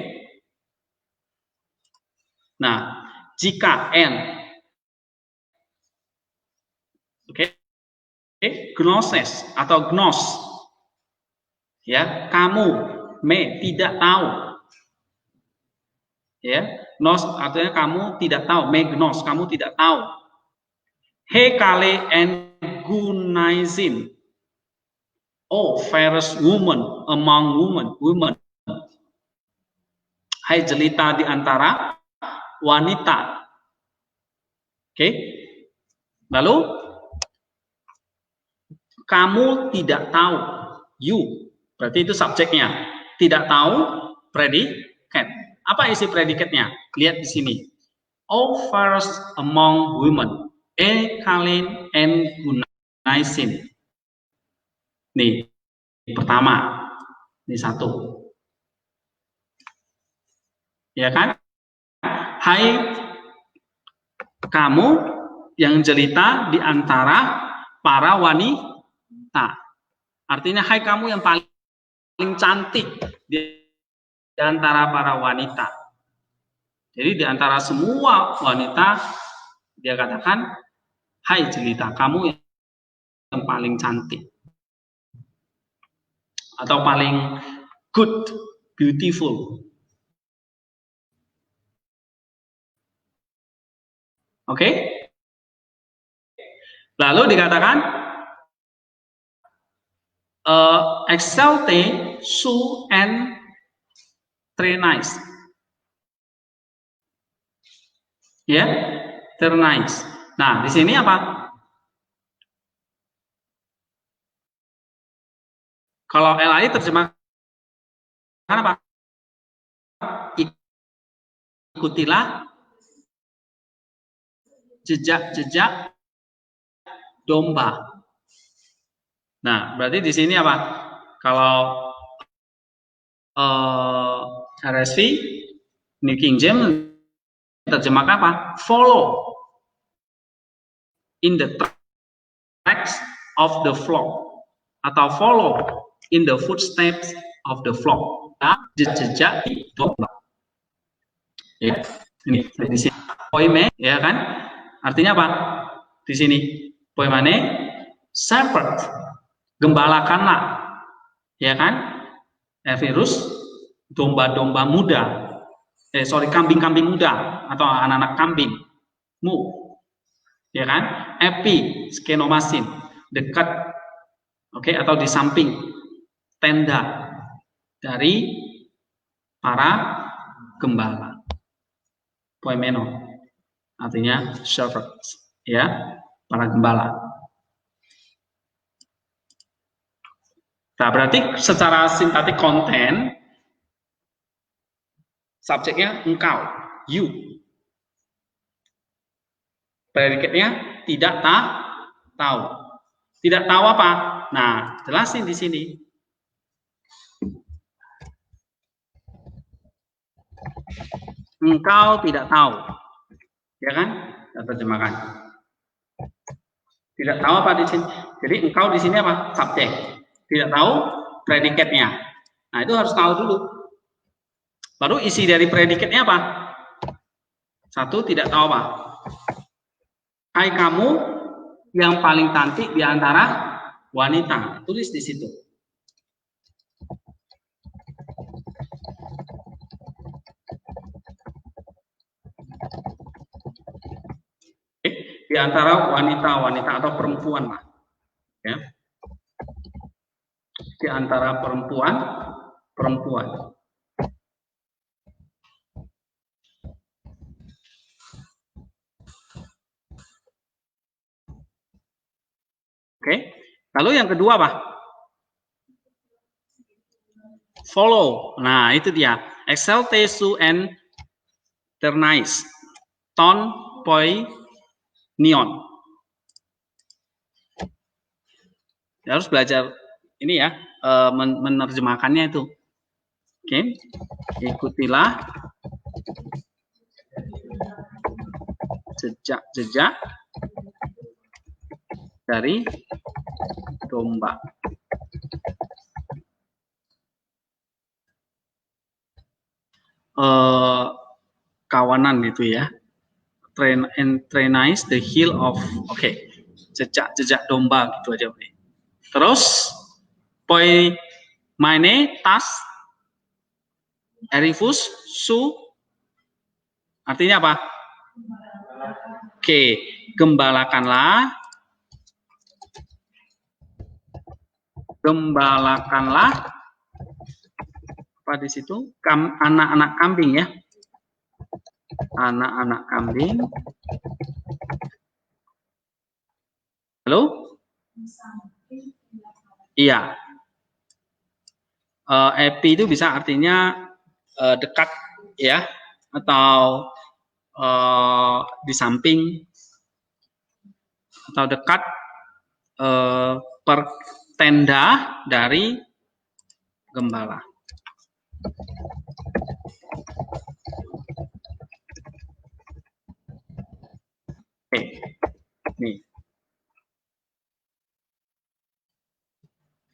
Speaker 1: Nah, jika n. Oke. Gnoses atau gnos. Ya, kamu me tidak tahu. Ya, gnos artinya kamu tidak tahu. Me gnos, kamu tidak tahu. He kale en gunaizin. Oh, fairest woman among women. Hai jelita di antara wanita. Oke. Lalu kamu tidak tahu. You. Berarti itu subjeknya. Tidak tahu, predikat. Apa isi predikatnya? Lihat di sini. Oh, first among women. Kalin en gunaisin. Nih, pertama. Ini 1. Ya kan? Hai kamu yang jelita di antara para wanita. Artinya hai kamu yang paling cantik di antara para wanita. Jadi di antara semua wanita dia katakan, hai jelita, kamu yang paling cantik. Atau paling good, beautiful. Oke? Lalu dikatakan exalte su and trenice. Ya, trenice. Nah, di sini apa? Kalau LAI terjemahkan apa? Ikutilah jejak-jejak domba. Nah, berarti di sini apa? Kalau RSV, New King James terjemahkan apa? Follow in the tracks of the flock, atau follow in the footsteps of the flock. jejak domba. Ya, ini di sini poime, ya kan? Artinya apa? Di sini poimane shepherd, gembalakanlah, ya kan? Virus domba-domba muda, kambing-kambing muda atau anak-anak kambing, ya kan? Epi, skenomasin, dekat, oke, atau di samping tenda dari para gembala. Poimeno artinya shepherds, ya, para gembala. Nah, berarti secara sintaktik konten subjeknya engkau, you. Predikatnya tidak tahu. Tidak tahu apa? Nah, jelasin di sini. Engkau tidak tahu, ya kan? Kita terjemahkan. Tidak tahu apa di sini. Jadi engkau di sini apa? Subjek. Tidak tahu predikatnya. Nah, itu harus tahu dulu. Baru isi dari predikatnya apa? Satu, tidak tahu apa? Hai kamu yang paling cantik di antara wanita. Tulis di situ. Di antara wanita-wanita atau perempuan lah, ya. Di antara perempuan. Oke. Lalu yang kedua apa? Follow. Nah, itu dia. Exaltesu and ternais. Ton poi neon. Ya, harus belajar ini ya, menerjemahkannya itu. Oke. Ikutilah jejak-jejak dari domba. Kawanan itu ya. Trainize the heel of, oke, jejak domba gitu aja. Terus poi mine tas erifus su artinya apa? Oke, gembalakanlah apa di situ? Anak-anak kambing ya. Anak-anak kambing. Halo? Iya. Epi itu bisa artinya dekat ya, atau di samping, atau dekat per tenda dari gembala. Oke, nih.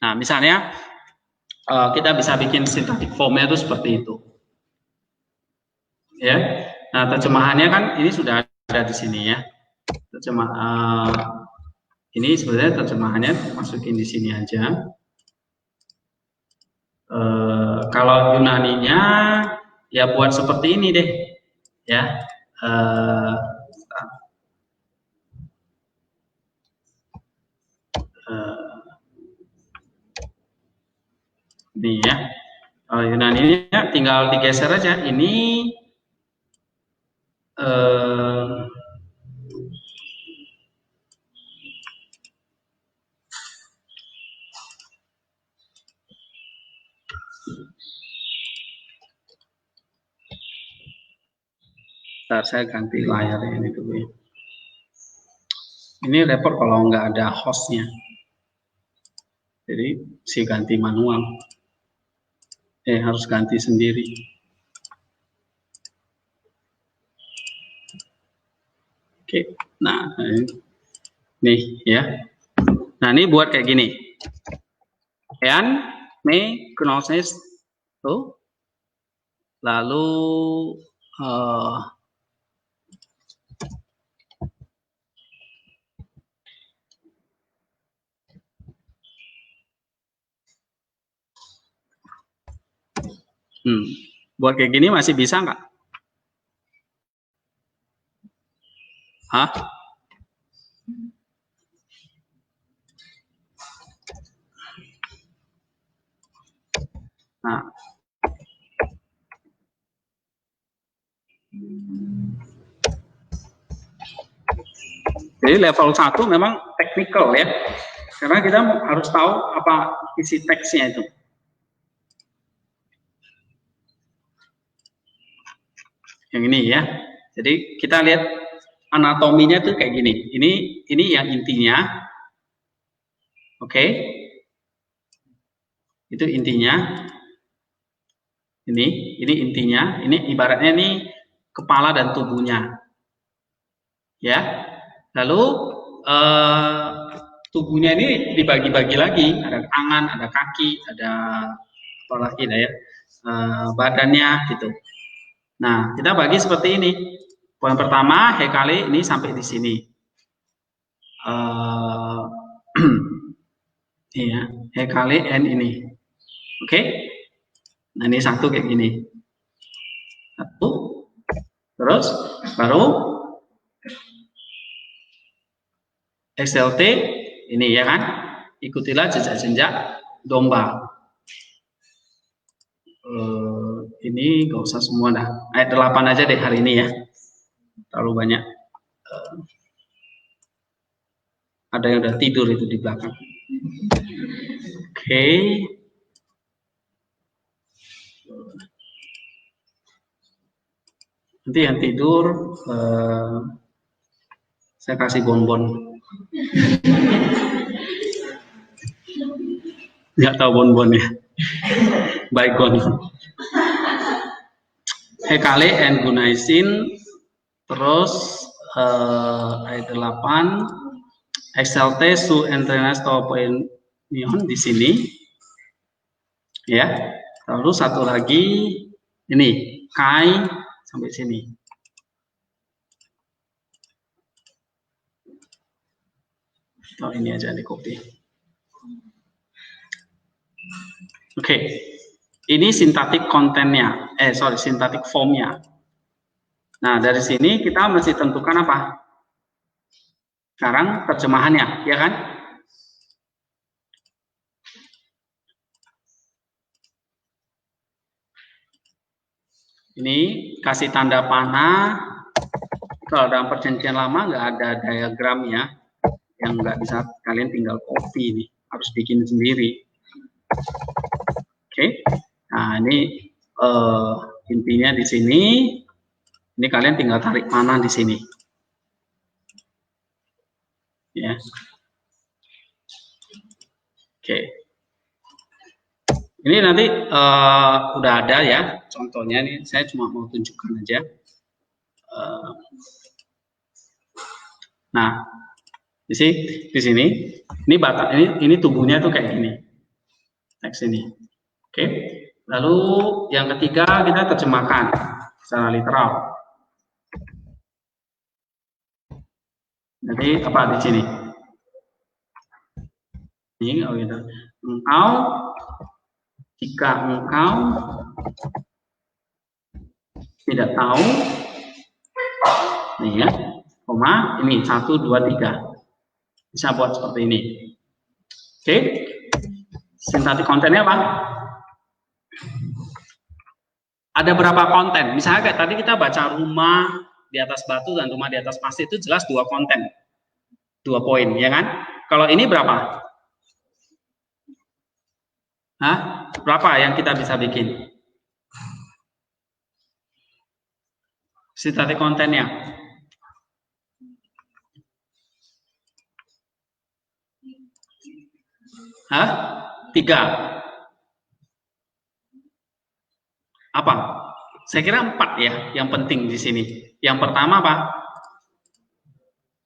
Speaker 1: Nah, misalnya kita bisa bikin sintaktik formnya itu seperti itu. Ya. Nah, terjemahannya kan ini sudah ada di sini ya. Ini sebenarnya terjemahannya masukin di sini aja. Kalau Yunaninya ya buat seperti ini deh, ya. Nih ya. Kalau Yunaninya tinggal digeser aja. Ini Bentar, saya ganti layarnya ini dulu ya. Ini repot kalau nggak ada hostnya. Jadi si ganti manual. Harus ganti sendiri. Oke, nah nih ya. Nah ini buat kayak gini. Ean me knows Tuh. Lalu buat kayak gini masih bisa nggak? Hah? Nah. Jadi level 1 memang technical ya. Karena kita harus tahu apa isi teksnya itu. Yang ini ya. Jadi kita lihat anatominya tuh kayak gini. Ini yang intinya. Oke. Itu intinya. Ini intinya. Ini ibaratnya ini kepala dan tubuhnya. Ya. Lalu tubuhnya ini dibagi-bagi lagi, ada tangan, ada kaki, ada apa lagi ya, badannya gitu. Nah, kita bagi seperti ini. Poin pertama, Hekale ini sampai di sini. Iya, Hekale N ini. Oke? Nah, ini satu kayak gini. Satu. Terus baru XLT ini ya kan, ikutilah jejak-jejak domba. Ini gak usah semua dah, ayat 8 aja deh hari ini ya, terlalu banyak. Ada yang udah tidur itu di belakang. Oke. Nanti yang tidur saya kasih bonbon. Nggak tahu bonbon ya. Baygon. Hekale and gunaisin. Terus ayat 8. XLT su entrenas topoen nion di sini. Ya. Lalu satu lagi ini kai sampai sini. Oh, ini aja di copy. Oke. Ini sintetik kontennya. Sintetik formnya. Nah, dari sini kita mesti tentukan apa? Sekarang terjemahannya, ya kan? Ini kasih tanda panah. Kalau dalam perjanjian lama nggak ada diagramnya, yang nggak bisa kalian tinggal copy nih, harus bikin sendiri. Oke, nah ini intinya di sini. Ini kalian tinggal tarik panah di sini. Ya. Oke. Ini nanti udah ada ya contohnya, nih saya cuma mau tunjukkan aja. Nah, di sini ini batak ini tubuhnya tuh kayak gini. Teks ini. Oke. Lalu yang ketiga kita terjemahkan secara literal. Jadi apa di sini? Ini gitu. Engkau, jika engkau tidak tahu, nih ya, koma ini 1, 2, 3. Bisa buat seperti ini. Oke. Sintetik kontennya apa? Ada berapa konten? Misalnya kayak tadi kita baca rumah di atas batu dan rumah di atas pasir, itu jelas 2 konten. 2 poin, ya kan? Kalau ini berapa? Hah? Berapa yang kita bisa bikin? Sintetik kontennya. Hah? 3. Apa? Saya kira 4 ya, yang penting di sini. Yang pertama apa?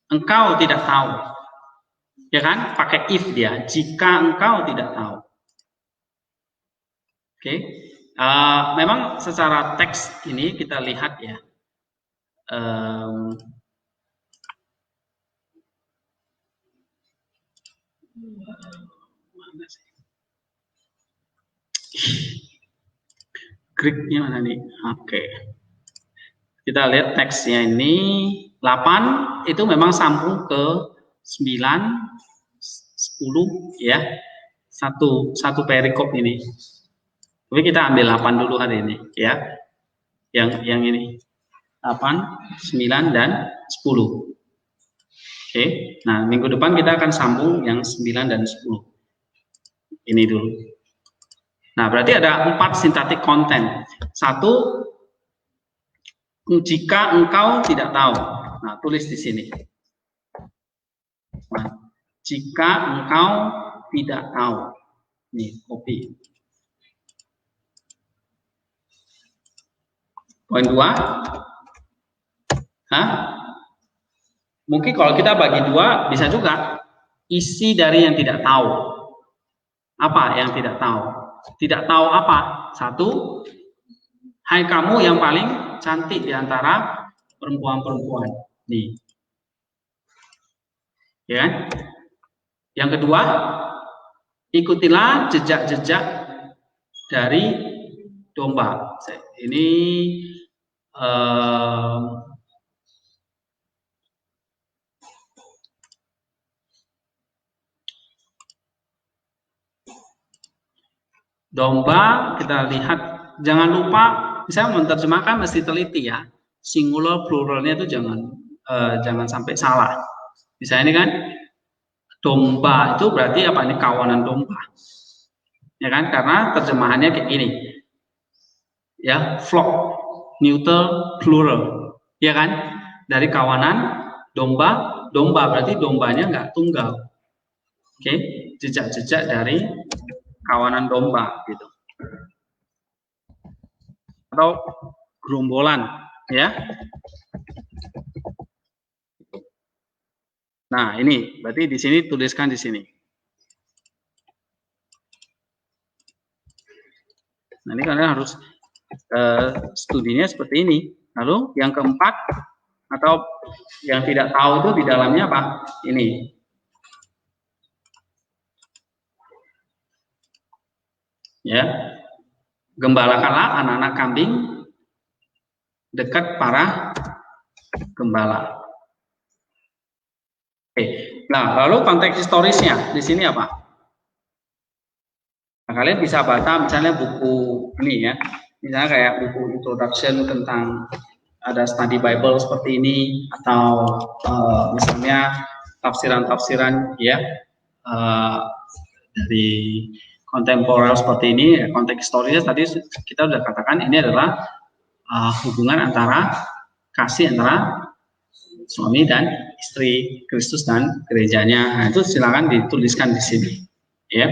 Speaker 1: Engkau tidak tahu. Ya kan? Pakai if dia. Jika engkau tidak tahu. Oke. Memang secara teks ini kita lihat ya, Greek-nya mana nih? Oke. Kita lihat teksnya ini 8 itu memang sambung ke 9, 10 ya. Satu perikop ini. Tapi kita ambil 8 dulu hari ini ya. Yang ini 8, 9 dan 10. Oke. Nah, minggu depan kita akan sambung yang 9 dan 10. Ini dulu. Nah, berarti ada 4 sintaktik konten. 1, jika engkau tidak tahu. Nah, tulis di sini. Nah, jika engkau tidak tahu. Nih, copy. Poin 2. Mungkin kalau kita bagi 2, bisa juga. Isi dari yang tidak tahu. Apa yang tidak tahu? Tidak tahu apa? 1, hai kamu yang paling cantik di antara perempuan-perempuan. Nih. Ya. Yang kedua, ikutilah jejak-jejak dari domba. Ini domba, kita lihat, jangan lupa, saya menerjemahkan mesti teliti ya, singular pluralnya itu jangan sampai salah. Misalnya ini kan, domba itu berarti apa? Ini kawanan domba, ya kan? Karena terjemahannya kayak gini, ya, flock, neuter, plural, ya kan? Dari kawanan domba, berarti dombanya nggak tunggal, oke? Jejak-jejak dari kawanan domba gitu, atau gerombolan ya. Nah, ini berarti di sini tuliskan di sini. Nah, ini kalian harus studinya seperti ini. Lalu yang keempat, atau yang tidak tahu itu di dalamnya apa? Ini. Ya. Gembalakanlah anak-anak kambing dekat para gembala. Oke. Nah, lalu konteks historisnya di sini apa? Nah, kalian bisa baca misalnya buku ini ya, misalnya kayak buku introduction tentang ada study Bible seperti ini, atau misalnya tafsiran-tafsiran ya dari kontemporer seperti ini. Konteks historisnya tadi kita sudah katakan ini adalah hubungan antara kasih antara suami dan istri, Kristus dan gerejanya. Nah, itu silakan dituliskan di sini ya.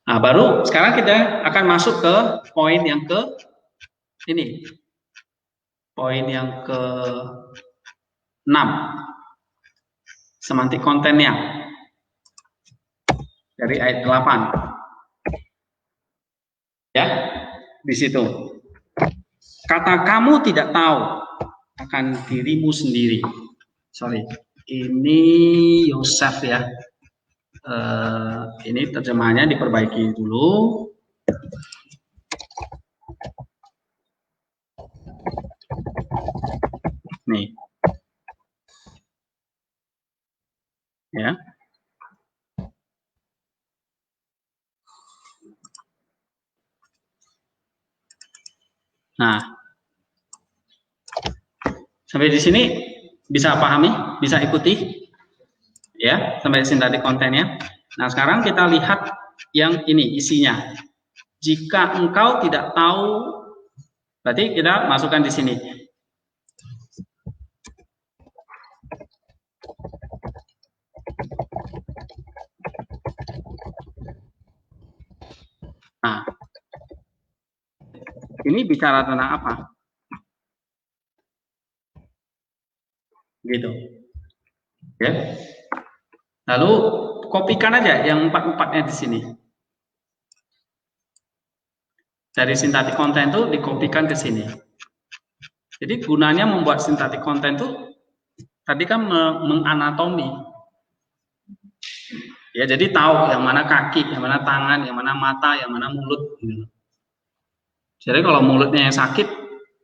Speaker 1: Nah, baru sekarang kita akan masuk ke poin yang ke ini. Poin yang ke-6. Semantik kontennya. Dari ayat 8. Ya, di situ. Kata kamu tidak tahu akan dirimu sendiri. Sorry, ini Yosef ya. Ini terjemahannya diperbaiki dulu. Nih. Ya. Nah, sampai di sini bisa pahami, bisa ikuti, ya, sampai di sini tadi kontennya. Nah, sekarang kita lihat yang ini isinya. Jika engkau tidak tahu, berarti kita masukkan di sini. Nah, ini bicara tentang apa? Gitu. Ya. Lalu kopikan aja yang 4-4-nya di sini. Dari synthetic content itu dikopikan ke sini. Jadi gunanya membuat synthetic content itu tadi kan menganatomi. Ya, jadi tahu yang mana kaki, yang mana tangan, yang mana mata, yang mana mulut. Jadi kalau mulutnya yang sakit,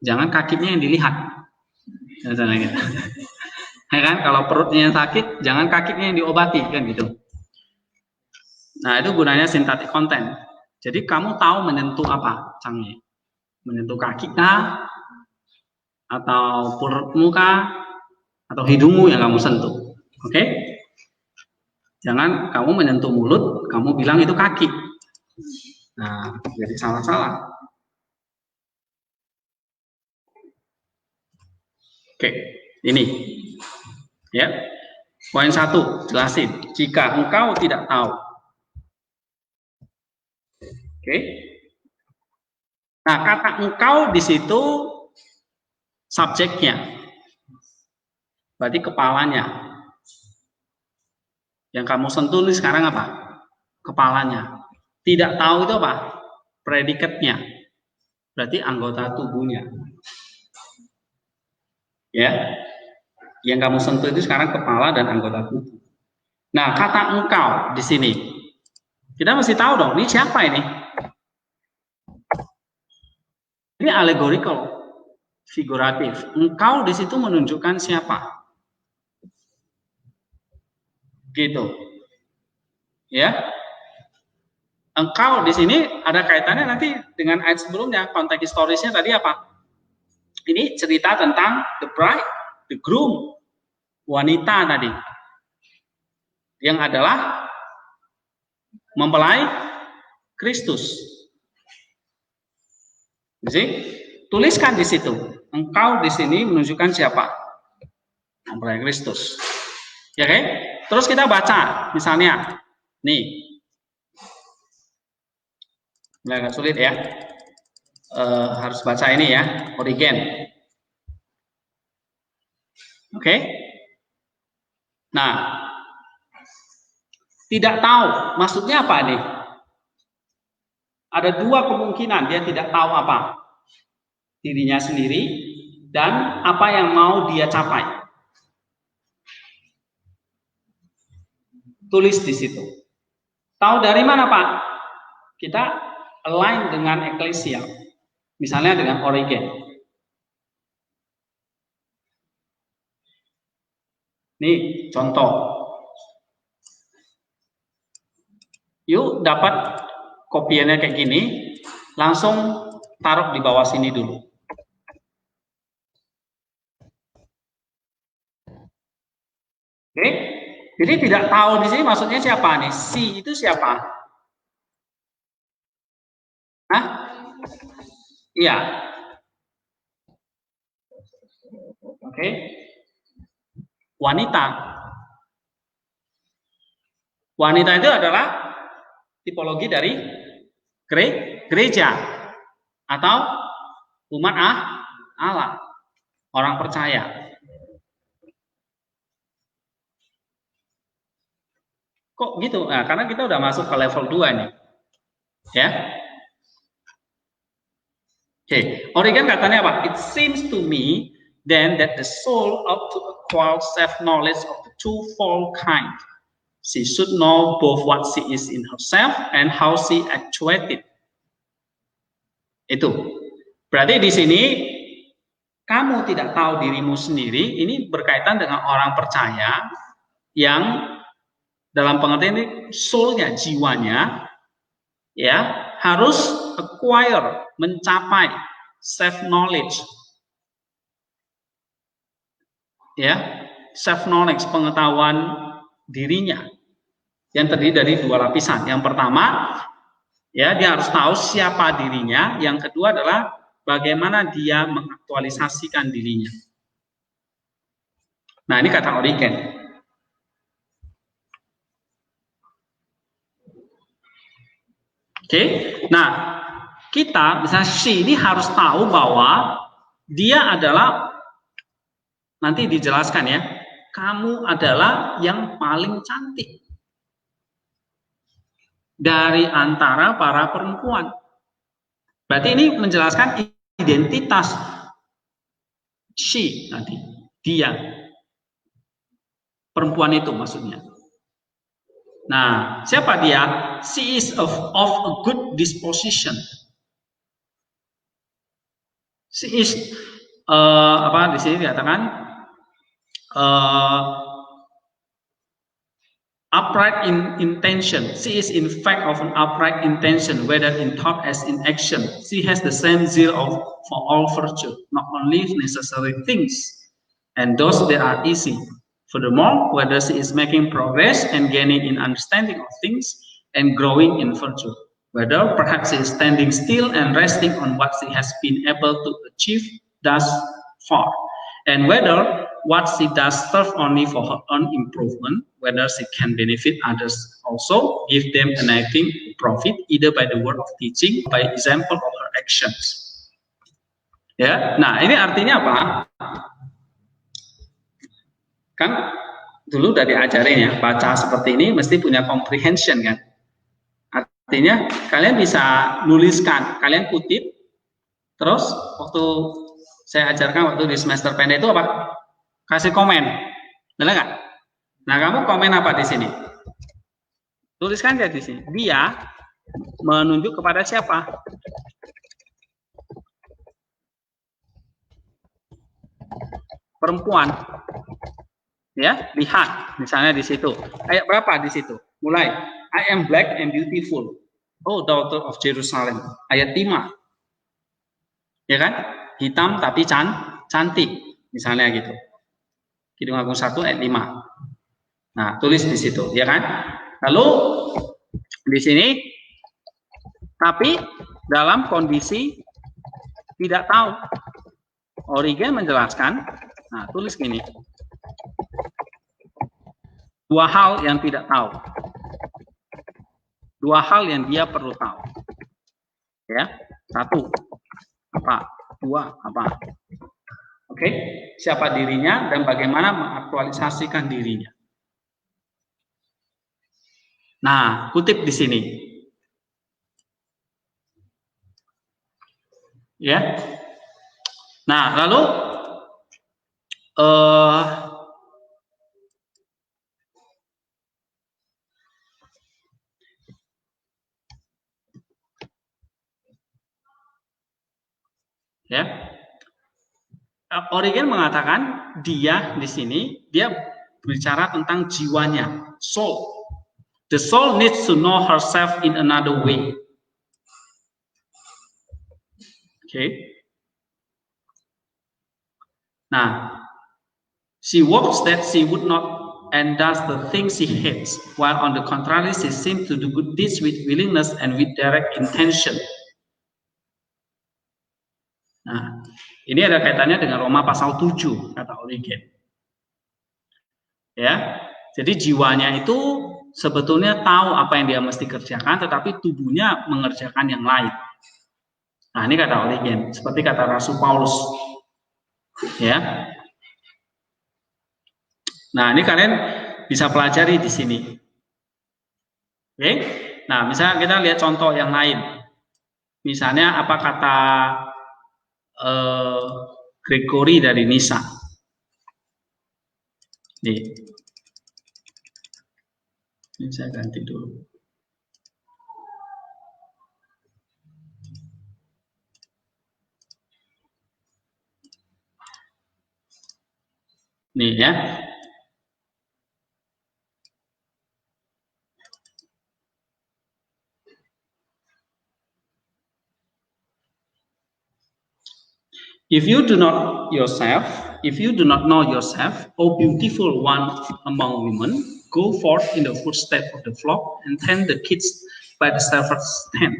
Speaker 1: jangan kakinya yang dilihat. Misalnya gitu. Ya kan? Kalau perutnya yang sakit, jangan kakinya yang diobati, kan gitu. Nah, itu gunanya synthetic content. Jadi kamu tahu menyentuh apa, Cangnya? Menyentuh kaki kah? Atau perutmu kah? Atau hidungmu yang kamu sentuh. Oke? Jangan kamu menyentuh mulut, kamu bilang itu kaki. Nah, jadi salah-salah. Oke, ini. Ya. Poin 1, jelasin. Jika engkau tidak tahu. Oke. Nah, kata engkau di situ subjeknya. Berarti kepalanya. Yang kamu sentuh ini sekarang apa? Kepalanya. Tidak tahu itu apa? Predikatnya. Berarti anggota tubuhnya. Ya. Yang kamu sentuh itu sekarang kepala dan anggota tubuh. Nah, kata engkau di sini. Kita mesti tahu dong, ini siapa ini? Ini allegorical, figuratif. Engkau di situ menunjukkan siapa? Gitu. Ya. Engkau di sini ada kaitannya nanti dengan ayat sebelumnya. Konteks historisnya tadi apa? Ini cerita tentang the bride, the groom, wanita tadi. Yang adalah mempelai Kristus. Jadi, tuliskan di situ. Engkau di sini menunjukkan siapa? Mempelai Kristus. Ya, oke? Terus kita baca, misalnya, nih. Ini agak sulit ya. Harus baca ini ya, Origen. Oke? Nah, tidak tahu, maksudnya apa nih? Ada dua kemungkinan, dia tidak tahu apa. Dirinya sendiri dan apa yang mau dia capai. Tulis di situ. Tahu dari mana, Pak? Kita align dengan eklesia. Misalnya dengan Origen. Nih, contoh. Yuk dapat kopiannya kayak gini, langsung taruh di bawah sini dulu. Oke? Jadi tidak tahu di sini maksudnya siapa nih? Si itu siapa? Hah? Iya. Oke. Wanita. Wanita itu adalah tipologi dari gereja atau umat Allah, orang percaya. Kok gitu? Nah, karena kita udah masuk ke level 2 nih. Ya. Oke, Origen katanya apa? It seems to me then that the soul ought to acquire self-knowledge of the twofold kind. She should know both what she is in herself and how she actuated. Itu. Berarti di sini kamu tidak tahu dirimu sendiri, ini berkaitan dengan orang percaya yang dalam pengertian ini soul-nya, jiwanya, ya harus acquire, mencapai self-knowledge. Ya, self-knowledge, pengetahuan dirinya yang terdiri dari dua lapisan. Yang pertama, ya dia harus tahu siapa dirinya. Yang kedua adalah bagaimana dia mengaktualisasikan dirinya. Nah, ini kata Origen. Oke, nah kita misalnya si ini harus tahu bahwa dia adalah, nanti dijelaskan ya, kamu adalah yang paling cantik dari antara para perempuan. Berarti ini menjelaskan identitas she tadi, dia, perempuan itu maksudnya. Nah, siapa dia? She is of a good disposition. She is apa di sini dikatakan upright in intention. She is in fact of an upright intention, whether in thought as in action. She has the same zeal for all virtue, not only necessary things, and those that are easy. Furthermore, whether she is making progress and gaining in understanding of things and growing in virtue, whether perhaps she is standing still and resting on what she has been able to achieve thus far, and whether what she does serve only for her own improvement, whether she can benefit others also, give them an acting profit either by the word of teaching, by example of her actions. Ya, nah ini artinya apa? Kan dulu udah diajarin ya, baca seperti ini mesti punya comprehension kan. Artinya kalian bisa nuliskan, kalian kutip, terus waktu saya ajarkan waktu di semester pendek itu apa? Kasih komen, benar nggak? Nah, kamu komen apa di sini? Tuliskan ya di sini. Dia menunjuk kepada siapa? Perempuan. Ya, lihat. Misalnya di situ. Ayat berapa di situ? Mulai. I am black and beautiful. Oh, daughter of Jerusalem. Ayat 5. Ya kan? Hitam tapi cantik. Misalnya gitu. Kidung Agung 1 ayat 5. Nah, tulis di situ, ya kan? Lalu di sini, tapi dalam kondisi tidak tahu. Origen menjelaskan, nah tulis gini. Dua hal yang tidak tahu. Dua hal yang dia perlu tahu. Ya, satu, apa? Dua, apa? Oke, siapa dirinya dan bagaimana mengaktualisasikan dirinya. Nah, kutip di sini. Ya. Nah, lalu ya. Origen mengatakan dia di sini dia bicara tentang jiwanya, soul. The soul needs to know herself in another way. Okay. Nah, she works that she would not and does the things she hates, while on the contrary she seems to do good deeds with willingness and with direct intention. Nah, ini ada kaitannya dengan Roma pasal 7 kata Origen. Ya, jadi jiwanya itu sebetulnya tahu apa yang dia mesti kerjakan, tetapi tubuhnya mengerjakan yang lain. Nah, ini kata Origen, seperti kata Rasul Paulus. Ya. Nah, ini kalian bisa pelajari di sini. Oke. Nah, misalnya kita lihat contoh yang lain. Misalnya apa kata Gregory dari Nisa. Nih. Ini saya ganti dulu. Nih ya. If you do not know yourself, O beautiful one among women, go forth in the footsteps of the flock and tend the kids by the shepherd's stand.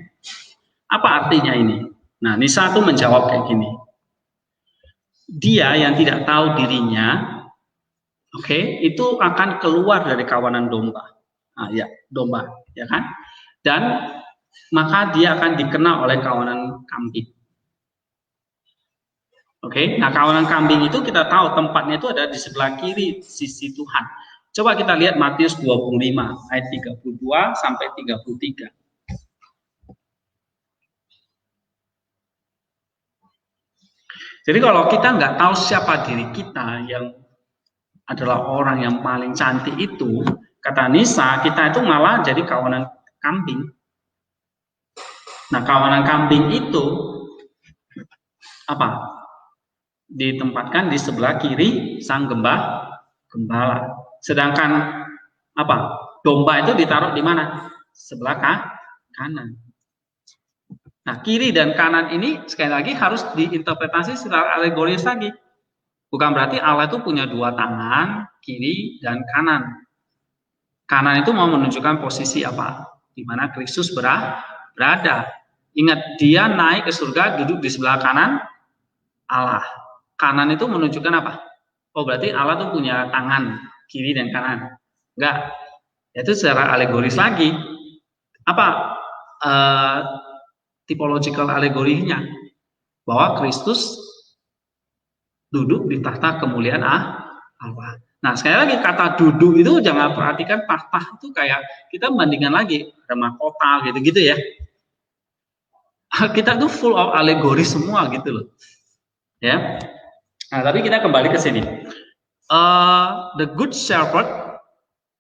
Speaker 1: Apa artinya ini? Nah, Nisa itu menjawab kayak gini. Dia yang tidak tahu dirinya, itu akan keluar dari kawanan domba. Nah, ya, domba, ya kan? Dan maka dia akan dikenal oleh kawanan kambing. Nah kawanan kambing itu kita tahu tempatnya itu ada di sebelah kiri sisi Tuhan. Coba kita lihat Matius 25 ayat 32 sampai 33. Jadi kalau kita nggak tahu siapa diri kita yang adalah orang yang paling cantik itu, kata Nisa, kita itu malah jadi kawanan kambing. Nah, kawanan kambing itu apa? Ditempatkan di sebelah kiri sang gembala. Sedangkan apa? Domba itu ditaruh di mana? Sebelah kanan. Nah, kiri dan kanan ini sekali lagi harus diinterpretasi secara alegoris lagi. Bukan berarti Allah itu punya dua tangan, kiri dan kanan. Kanan itu mau menunjukkan posisi apa? Di mana Kristus berada. Ingat, dia naik ke surga, duduk di sebelah kanan Allah. Kanan itu menunjukkan apa? Oh, berarti Allah itu punya tangan, kiri dan kanan. Enggak. Itu secara alegoris lagi. Apa? Typological alegorinya. Bahwa Kristus duduk di tahta kemuliaan Allah. Nah, sekali lagi kata duduk itu jangan perhatikan tahta itu kayak kita bandingkan lagi ada mahkota gitu-gitu ya. Kita tuh full of alegori semua gitu loh. Ya. Nah, tapi kita kembali ke sini. The good shepherd,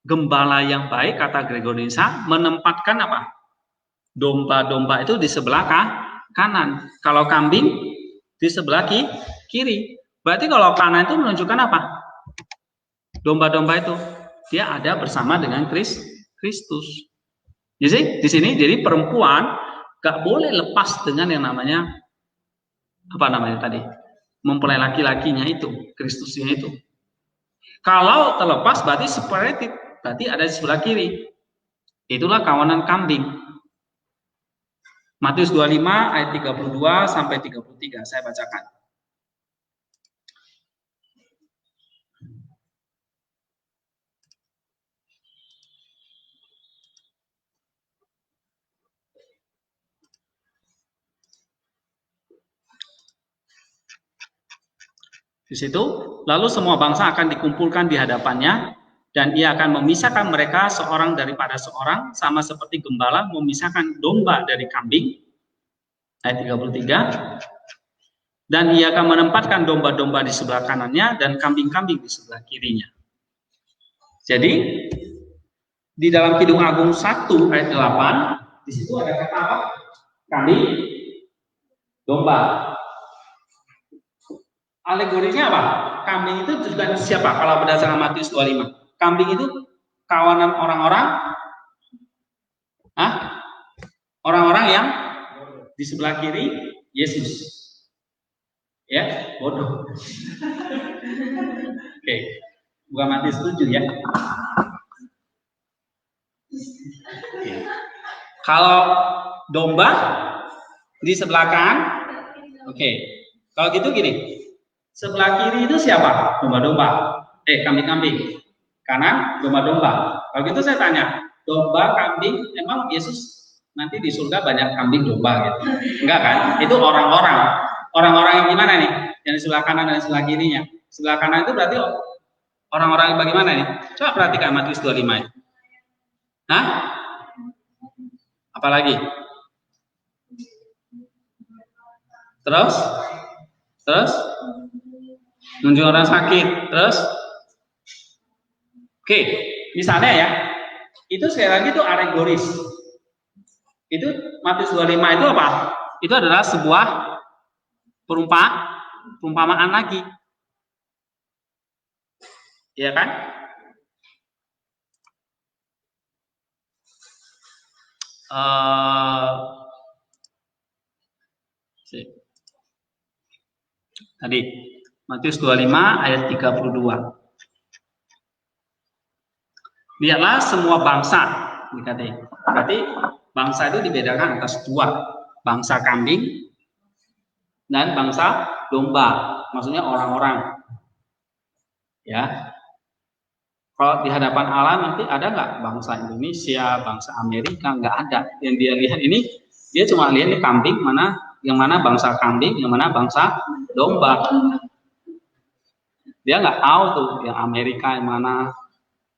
Speaker 1: gembala yang baik, kata Gregory Nisa, menempatkan apa? Domba-domba itu di sebelah kanan. Kalau kambing di sebelah kiri. Berarti kalau kanan itu menunjukkan apa? Domba-domba itu dia ada bersama dengan Kristus. Jadi di sini jadi perempuan gak boleh lepas dengan yang namanya apa namanya tadi? Mempelai laki-lakinya itu, Kristusnya itu. Kalau terlepas berarti separated, berarti ada di sebelah kiri. Itulah kawanan kambing. Matius 25 ayat 32 sampai 33 saya bacakan. Di situ, lalu semua bangsa akan dikumpulkan di hadapannya, dan ia akan memisahkan mereka seorang daripada seorang, sama seperti gembala memisahkan domba dari kambing. Ayat 33. Dan ia akan menempatkan domba-domba di sebelah kanannya dan kambing-kambing di sebelah kirinya. Jadi, di dalam Kidung Agung 1 ayat 8, di situ ada kata apa? Kambing, domba. Alegorinya apa? Kambing itu juga siapa? Kalau berdasarkan Matius 25. Kambing itu kawanan orang-orang orang-orang yang di sebelah kiri Yesus. Ya, bodoh. Oke. Bukan Matius 7 ya. Oke. Kalau domba di sebelah kanan, oke. Kalau gitu gini. Sebelah kiri itu siapa? Domba-domba. Kambing-kambing. Kanan, domba-domba. Kalau gitu saya tanya, domba, kambing, emang Yesus nanti di surga banyak kambing domba gitu? Enggak kan? Itu orang-orang. Orang-orang yang gimana nih? Yang di sebelah kanan dan sebelah kirinya. Sebelah kanan itu berarti orang-orang yang bagaimana nih? Coba perhatikan Matius 25 itu. Hah? Apalagi? Terus? Nunjuk orang sakit, terus oke, misalnya ya, itu sekali lagi itu alegoris. Itu Matius 25 itu apa? Itu adalah sebuah perumpamaan lagi. Iya kan? Tadi Matius 25 ayat 32. Lihatlah semua bangsa, dikatakan. Berarti bangsa itu dibedakan atas dua, bangsa kambing dan bangsa domba, maksudnya orang-orang. Ya, kalau di hadapan Allah nanti ada nggak bangsa Indonesia, bangsa Amerika? Nggak ada. Yang dia lihat ini, dia cuma lihat ini kambing mana, yang mana bangsa kambing, yang mana bangsa domba. Dia nggak tahu tuh yang Amerika yang mana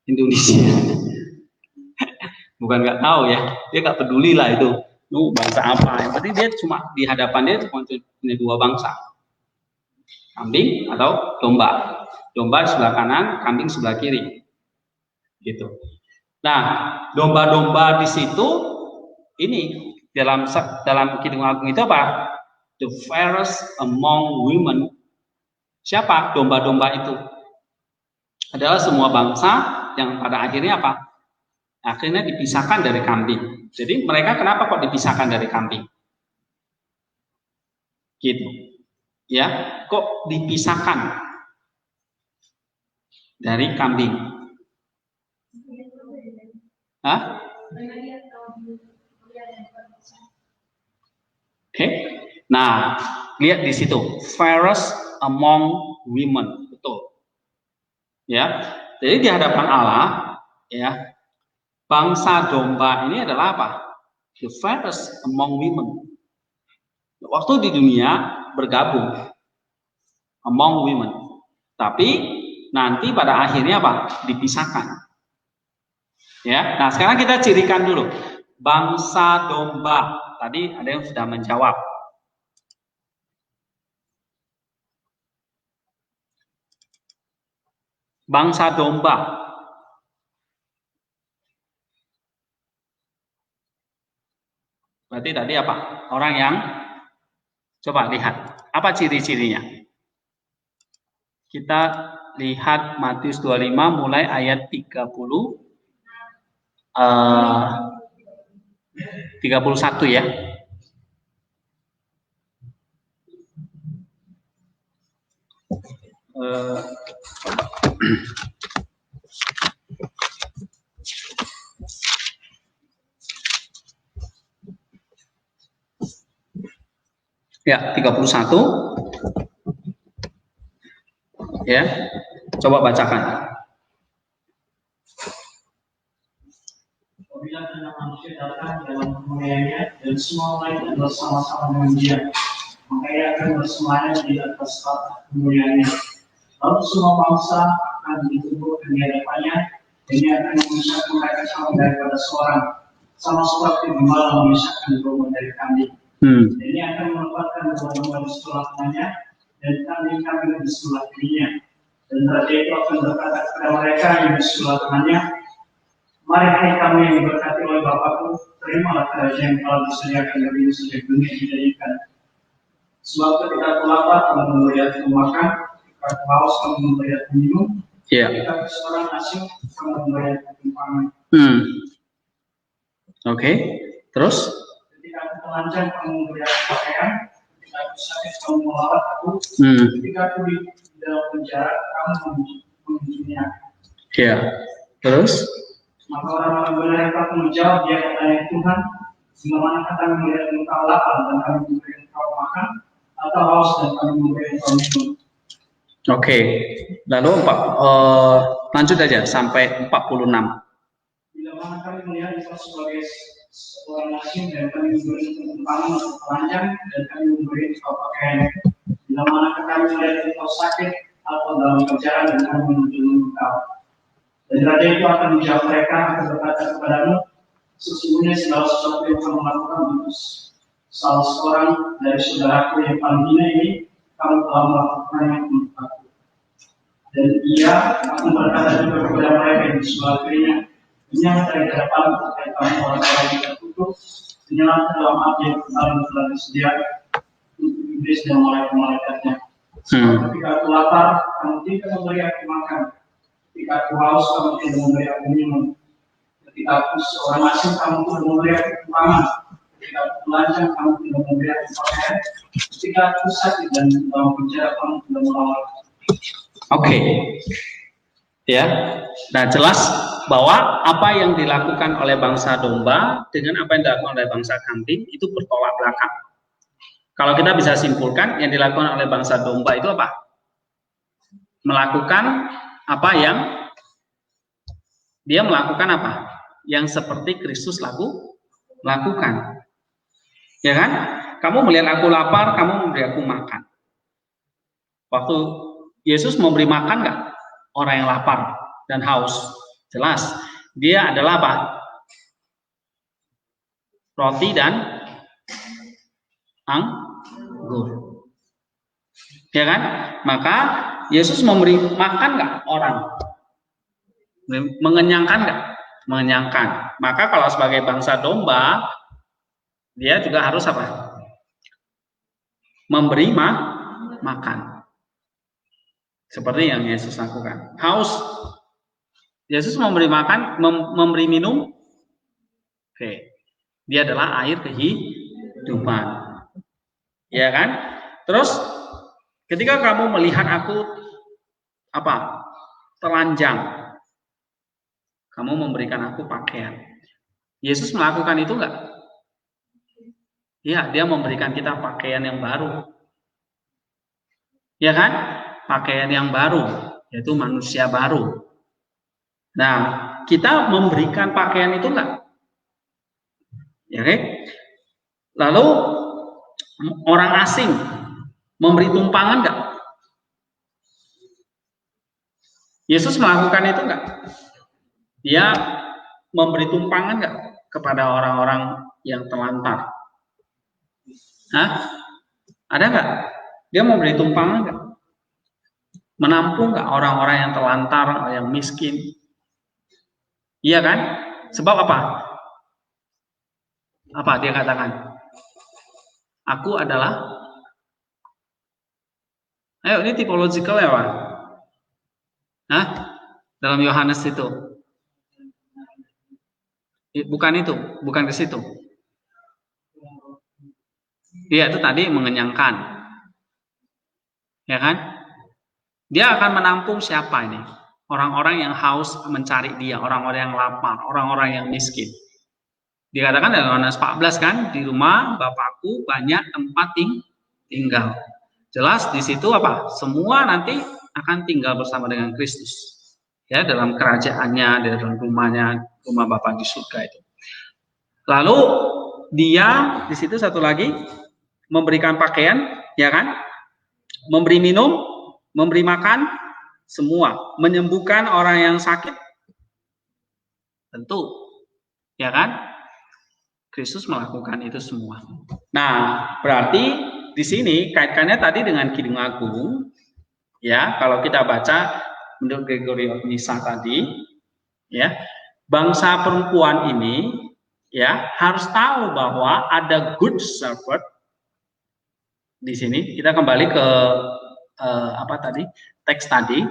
Speaker 1: Indonesia. Bukan nggak tahu ya, dia nggak peduli lah itu bangsa apa. Yang penting dia cuma di hadapan dia cuma punya dua bangsa. Kambing atau domba. Domba sebelah kanan, kambing sebelah kiri. Gitu. Nah, domba-domba di situ ini dalam Kidung Agung itu apa? The fairest among women. Siapa domba-domba itu? Adalah semua bangsa yang pada akhirnya apa? Akhirnya dipisahkan dari kambing. Jadi mereka kenapa kok dipisahkan dari kambing? Gitu. Ya, kok dipisahkan dari kambing? Hah? Oke. Nah, lihat di situ, fairest among women, betul. Ya. Jadi di hadapan Allah, ya, bangsa domba ini adalah apa? The fairest among women. Waktu di dunia bergabung among women. Tapi nanti pada akhirnya apa? Dipisahkan. Ya. Nah, sekarang kita cirikan dulu. Bangsa domba. Tadi ada yang sudah menjawab. Bangsa domba. Berarti tadi apa? Orang yang coba lihat. Apa ciri-cirinya? Kita lihat Matius 25 mulai ayat 31 ya. Ya, 31. Ya. Coba bacakan.
Speaker 3: Apabila Anak Manusia datang dalam kemuliaannya dan semua lain bersama-sama dengan Dia, maka Ia akan bersemayam di atas tahta kemuliaannya. Lalu semua bangsa akan dikumpulkan di hadapannya, dan Ia akan memisahkan mereka sama daripada seorang, sama seperti gembala memisahkan domba dari kambing. Dan Ia akan menempatkan domba-domba di sebelah kanannya dan kambing-kambing di sebelah kirinya. Dan Raja itu akan berkata kepada mereka yang di sebelah kanannya, mari hai kamu yang diberkati oleh Bapakku, terimalah kerajaan yang telah disediakan bagimu sejak dunia dijadikan. Sebab ketika aku lapar, kamu memberi aku makan, ketika aku haus, kamu memberi aku minum, ketika aku seorang asing, kamu memberi aku tumpangan.
Speaker 1: Oke. Terus?
Speaker 3: Ketika aku telanjang, kamu memberi aku pakaian, ketika aku sakit, kamu merawat aku, ketika aku di dalam penjara, kamu mengunjungi aku.
Speaker 1: Ya. Terus?
Speaker 3: Maka orang-orang benar yang tak menjawab, dia katanya Tuhan, bagaimana kami melihat engkau lapar dan kami memberi engkau makan, atau haus dan kami memberi engkau minum.
Speaker 1: Oke. Lalu lanjut aja sampai 46.
Speaker 3: Bila mana kami melihat engkau sebagai seorang asing dan kami memberi tumpangan atau telanjang dan kami memberi engkau pakaian. Bila mana kami melihat engkau sakit atau dalam penjara dan kami mengunjungi engkau. Dan Raja itu akan menjawab mereka, akan berkata kepadamu, sesungguhnya segala sesuatu yang kamu lakukan untuk salah seorang dari saudaraku yang paling hina ini, kamu telah melakukannya untuk aku. Dan ia akan berkata juga kepada mereka yang di sebelah kirinya, menyala dari hadapan kepada kamu orang-orang yang tertutup, menyala ke dalam api yang paling telah disediakan untuk iblis dan malaikat-malaikatnya. Ketika aku lapar, kamu tidak memberi aku makan. Ketika aku haus, kamu tidak memberi aku minum. Ketika aku seorang asing, kamu tidak memberi aku tumpangan. Ketika aku telanjang, kamu tidak memberi aku pakaian. Ketika aku sakit dan dalam penjara, kamu tidak merawat.
Speaker 1: Oke. Ya. Nah, jelas bahwa apa yang dilakukan oleh bangsa domba dengan apa yang dilakukan oleh bangsa kambing itu bertolak belakang. Kalau kita bisa simpulkan, yang dilakukan oleh bangsa domba itu apa? Melakukan apa yang dia melakukan apa? Yang seperti Kristus lakukan. Ya kan? Kamu melihat aku lapar, kamu memberi aku makan. Waktu Yesus memberi makan nggak orang yang lapar dan haus? Jelas. Dia adalah apa? Roti dan anggur. Ya kan? Maka Yesus memberi makan nggak orang? Mengenyangkan nggak? Mengenyangkan. Maka kalau sebagai bangsa domba, dia juga harus apa? Memberi makan. Seperti yang Yesus lakukan. Haus, Yesus memberi makan, memberi minum. Oke, dia adalah air kehidupan. Ya kan? Terus ketika kamu melihat aku apa? Telanjang, kamu memberikan aku pakaian. Yesus melakukan itu enggak? Iya, dia memberikan kita pakaian yang baru. Ya kan? Pakaian yang baru, yaitu manusia baru. Nah, kita memberikan pakaian itu enggak? Ya, oke? Lalu orang asing memberi tumpangan enggak? Yesus melakukan itu enggak? Dia memberi tumpangan enggak kepada orang-orang yang terlantar? Hah? Ada enggak? Dia memberi tumpangan enggak? Menampung enggak orang-orang yang terlantar, yang miskin? Iya kan? Sebab apa? Apa dia katakan? Aku adalah, ayo ini typological ya Pak? Hah? Dalam Yohanes itu? Bukan itu, bukan ke situ. Iya itu tadi mengenyangkan, ya kan? Dia akan menampung siapa ini? Orang-orang yang haus mencari dia, orang-orang yang lapar, orang-orang yang miskin. Dikatakan dalam Yohanes 14 kan, di rumah Bapakku banyak tempat tinggal. Jelas di situ apa? Semua nanti akan tinggal bersama dengan Kristus. Ya, dalam kerajaannya, dalam rumahnya, rumah Bapa di surga itu. Lalu dia di situ satu lagi memberikan pakaian, ya kan? Memberi minum, memberi makan, semua. Menyembuhkan orang yang sakit, tentu, ya kan? Kristus melakukan itu semua. Nah, berarti di sini kaitannya tadi dengan Kidung Agung, ya. Kalau kita baca menurut Gregory of Nyssa tadi, ya, bangsa perempuan ini, ya, harus tahu bahwa ada good shepherd di sini. Kita kembali ke apa tadi? Teks tadi.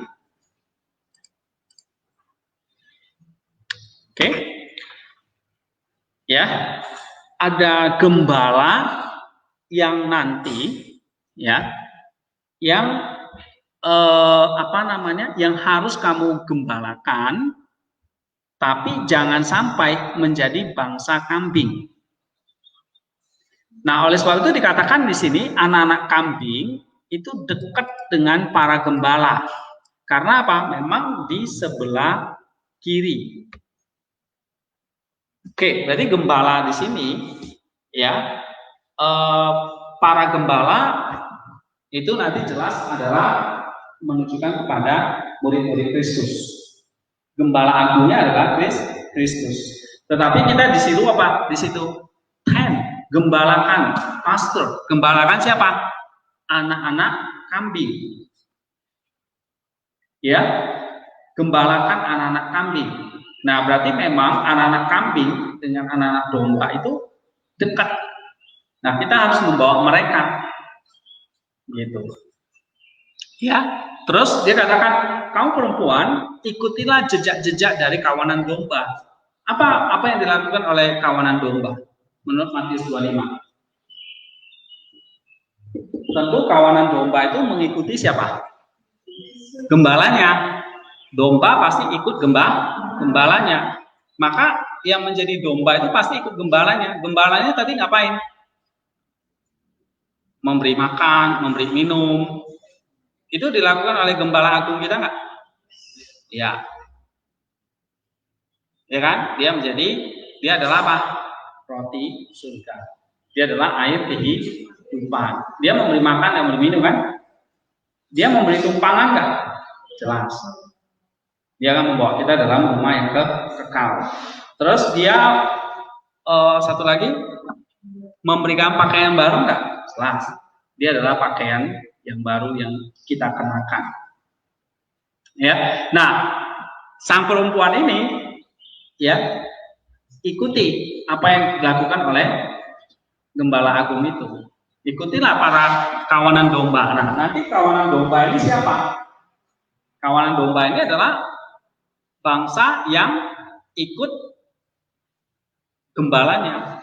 Speaker 1: Oke. Ya, ada gembala yang nanti, ya, yang apa namanya, yang harus kamu gembalakan, tapi jangan sampai menjadi bangsa kambing. Nah, oleh sebab itu dikatakan di sini anak-anak kambing itu dekat dengan para gembala, karena apa? Memang di sebelah kiri. Oke, berarti gembala di sini, ya, para gembala itu nanti jelas adalah menunjukkan kepada murid-murid Kristus. Gembala agungnya adalah Kristus. Tetapi kita di situ apa? Di situ gembalakan, pastor. Gembalakan siapa? Anak-anak kambing. Ya, gembalakan anak-anak kambing. Nah, berarti memang anak-anak kambing dengan anak-anak domba itu dekat. Nah, kita harus membawa mereka, gitu. Ya, terus dia katakan, kamu perempuan, ikutilah jejak-jejak dari kawanan domba. Apa yang dilakukan oleh kawanan domba? Menurut Matius 25. Tentu kawanan domba itu mengikuti siapa? Gembalanya. Domba pasti ikut gembalanya. Maka yang menjadi domba itu pasti ikut gembalanya. Gembalanya tadi ngapain? Memberi makan, memberi minum. Itu dilakukan oleh gembala agung kita nggak? Ya. Ya kan? Dia adalah apa? Roti surga. Dia adalah air kehidupan. Dia memberi makan dan memberi minum kan? Dia memberi tumpangan nggak? Jelas. Dia akan membawa kita dalam rumah yang kekal. Terus dia satu lagi memberikan pakaian baru nggak? Jelas. Dia adalah pakaian yang baru yang kita kenakan. Ya, nah sang perempuan ini ya ikuti apa yang dilakukan oleh gembala agung itu. Ikutilah para kawanan domba. Nah, nanti kawanan domba ini siapa? Kawanan domba ini adalah bangsa yang ikut gembalanya.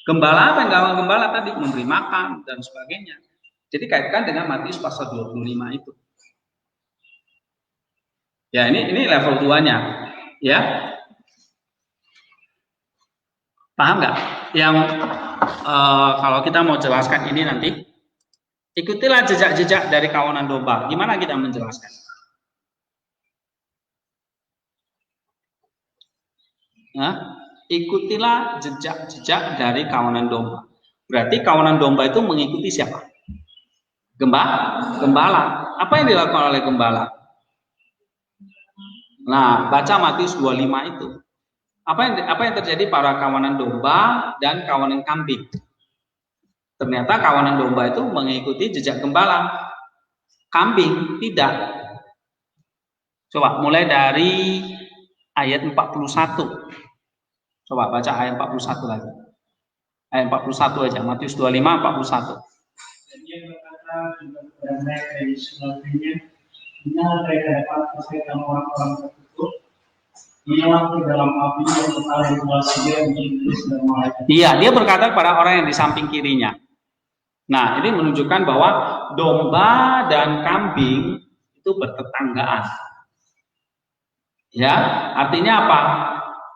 Speaker 1: Gembala apa yang dilakukan gembala tadi? Memberi makan dan sebagainya. Jadi kaitkan dengan Matius pasal 25 itu. Ya, ini level 2-nya. Ya. Paham nggak? Yang kalau kita mau jelaskan ini nanti, ikutilah jejak-jejak dari kawanan domba. Gimana kita menjelaskan? Nah, ikutilah jejak-jejak dari kawanan domba. Berarti kawanan domba itu mengikuti siapa? Gembala. Apa yang dilakukan oleh gembala? Nah, baca Matius 25 itu. Apa yang terjadi para kawanan domba dan kawanan kambing? Ternyata kawanan domba itu mengikuti jejak gembala. Kambing tidak. Coba mulai dari ayat 41. Coba baca ayat 41 lagi. Ayat 41 aja, Matius 25, 41.
Speaker 3: Dan dia berkata juga kepada mereka di sebelahnya, inilah mereka dapat menyelesaikan orang-orang tertutup, ialah ke dalam api yang berada di bawah dia menjadi iblis dan malaikat.
Speaker 1: Iya, dia berkata kepada orang yang di samping kirinya. Nah, ini menunjukkan bahwa domba dan kambing itu bertetanggaan. Ya, artinya apa?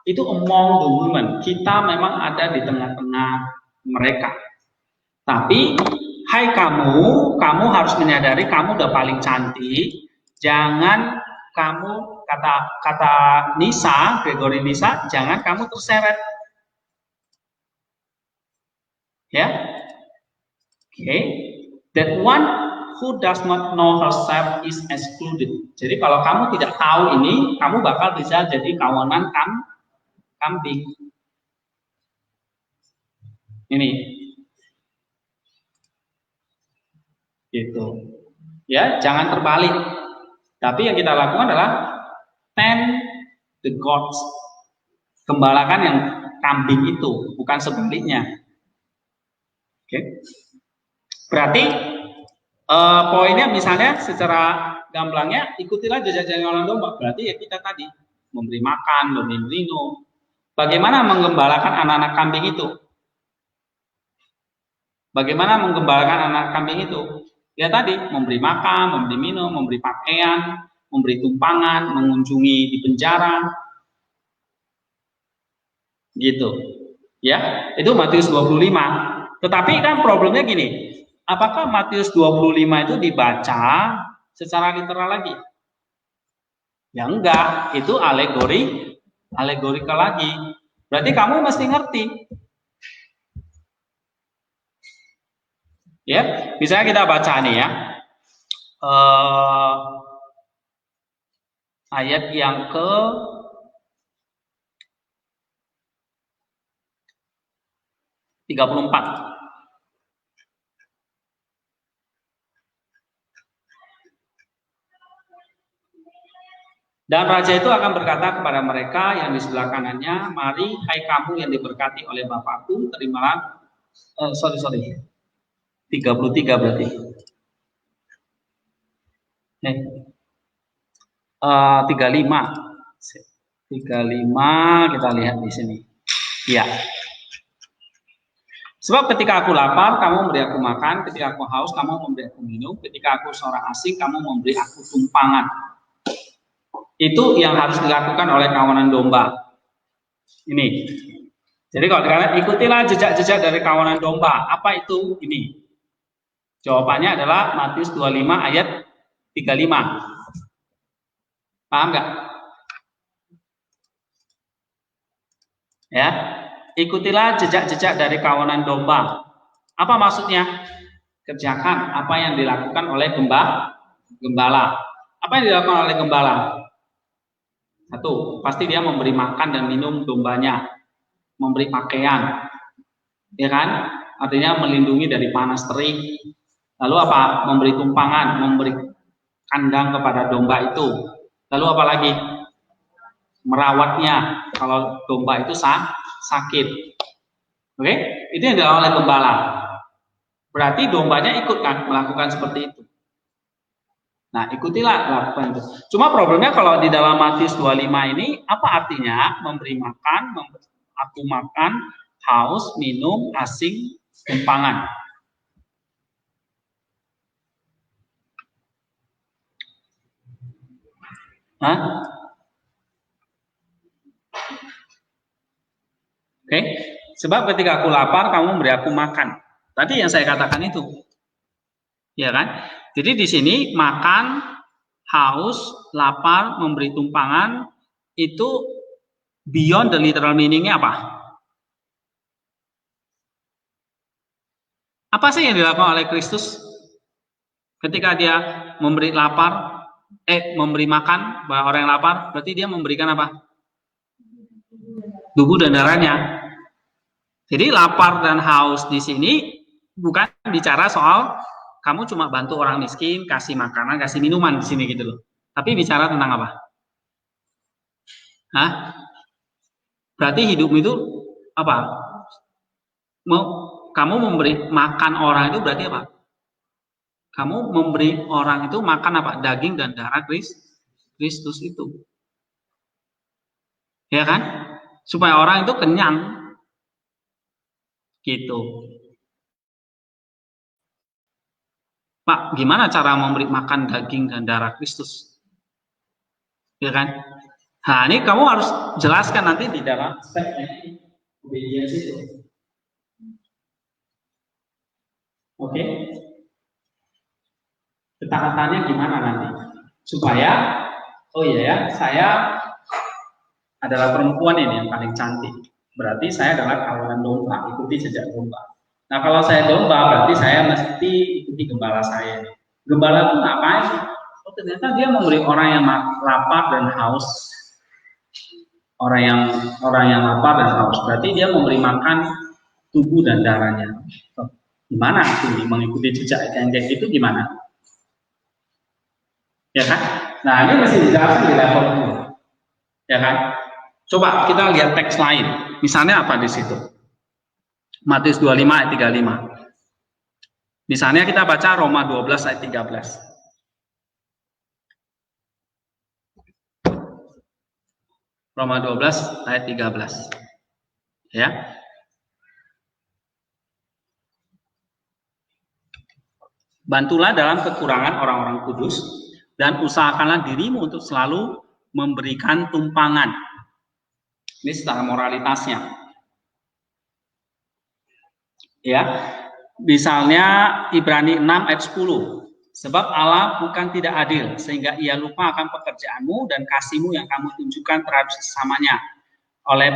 Speaker 1: Itu among the women. Kita memang ada di tengah-tengah mereka. Tapi, hai kamu harus menyadari kamu udah paling cantik. Jangan kamu, kata Nisa, Gregory Nisa, jangan kamu terseret. Ya, okay. That one who does not know herself is excluded. Jadi kalau kamu tidak tahu ini, kamu bakal bisa jadi kawanan kambing. Ini. Gitu. Ya, jangan terbalik. Tapi yang kita lakukan adalah tend the goats. Gembalakan yang kambing itu, bukan sebaliknya. Oke. Berarti poinnya misalnya secara gamblangnya ikutilah jejak-jejak kawanan domba. Berarti ya kita tadi memberi makan, memberi minum. Bagaimana menggembalakan anak-anak kambing itu? Bagaimana menggembalakan anak kambing itu? Ya tadi memberi makan, memberi minum, memberi pakaian, memberi tumpangan, mengunjungi di penjara. Gitu. Ya, itu Matius 25. Tetapi kan problemnya gini, apakah Matius 25 itu dibaca secara literal lagi? Ya enggak, itu alegorikal lagi. Berarti kamu mesti ngerti. Ya, misalnya kita baca nih ya. Ayat yang ke 34. Dan raja itu akan berkata kepada mereka yang di sebelah kanannya, mari hai kamu yang diberkati oleh Bapakku, terimalah 33 berarti. 35 kita lihat di sini. Ya. Sebab ketika aku lapar, kamu memberi aku makan, ketika aku haus, kamu memberi aku minum, ketika aku seorang asing, kamu memberi aku tumpangan. Itu yang harus dilakukan oleh kawanan domba. Ini. Jadi kalau dikatakan ikutilah jejak-jejak dari kawanan domba. Apa itu? Ini. Jawabannya adalah Matius 25 ayat 35. Paham nggak? Ya. Ikutilah jejak-jejak dari kawanan domba. Apa maksudnya? Kerjakan apa yang dilakukan oleh gembala. Apa yang dilakukan oleh gembala? Satu, pasti dia memberi makan dan minum dombanya, memberi pakaian, ya kan? artinya melindungi dari panas terik. Lalu apa? Memberi tumpangan, memberi kandang kepada domba itu. Lalu apa lagi? Merawatnya kalau domba itu sakit. Oke? Itu yang dilakukan oleh gembala. Berarti dombanya ikut kan melakukan seperti itu. Nah, ikutilah lakukan itu. Cuma problemnya kalau di dalam Matius 25 ini, apa artinya memberi makan, aku makan, haus, minum, asing, tumpangan. Hah? Oke? Sebab ketika aku lapar, kamu memberi aku makan. Tadi yang saya katakan itu. Ya kan? Jadi di sini makan, haus, lapar, memberi tumpangan itu beyond the literal meaning-nya apa? Apa sih yang dilakukan oleh Kristus ketika dia memberi memberi makan bagi orang yang lapar? Berarti dia memberikan apa? Tubuh dan darahnya. Jadi lapar dan haus di sini bukan bicara soal kamu cuma bantu orang miskin, kasih makanan, kasih minuman di sini gitu loh. Tapi bicara tentang apa? Hah? Berarti hidup itu apa? Kamu memberi makan orang itu berarti apa? Kamu memberi orang itu makan apa? Daging dan darah Kristus itu. Ya kan? Supaya orang itu kenyang. Gitu. Pak, gimana cara memberi makan daging dan darah Kristus? Ya kan? Nah, ini kamu harus jelaskan nanti di dalam step obedience itu. Oke? Ketaatannya gimana nanti? Supaya, oh iya ya, saya adalah perempuan ini yang paling cantik. Berarti saya adalah kawanan domba, ikuti jejak domba. Nah, kalau saya domba, berarti saya mesti ikuti gembala saya. Gembala itu ngapain? Oh, ternyata dia memberi orang yang lapar dan haus. Orang yang lapar dan haus. Berarti dia memberi makan tubuh dan darahnya. Gimana ini mengikuti jejak yang kayak gitu gimana? Ya kan? Nah, ini mesti dijelaskan di level itu. Ya kan? Coba kita lihat teks lain. Misalnya apa di situ? Matius 25 ayat 35. Misalnya kita baca Roma 12 ayat 13. Roma 12 ayat 13. Ya. Bantulah dalam kekurangan orang-orang kudus dan usahakanlah dirimu untuk selalu memberikan tumpangan. Ini secara moralitasnya. Ya. Misalnya Ibrani 6 ayat 10. Sebab Allah bukan tidak adil sehingga ia lupa akan pekerjaanmu dan kasihmu yang kamu tunjukkan terhadap sesamanya oleh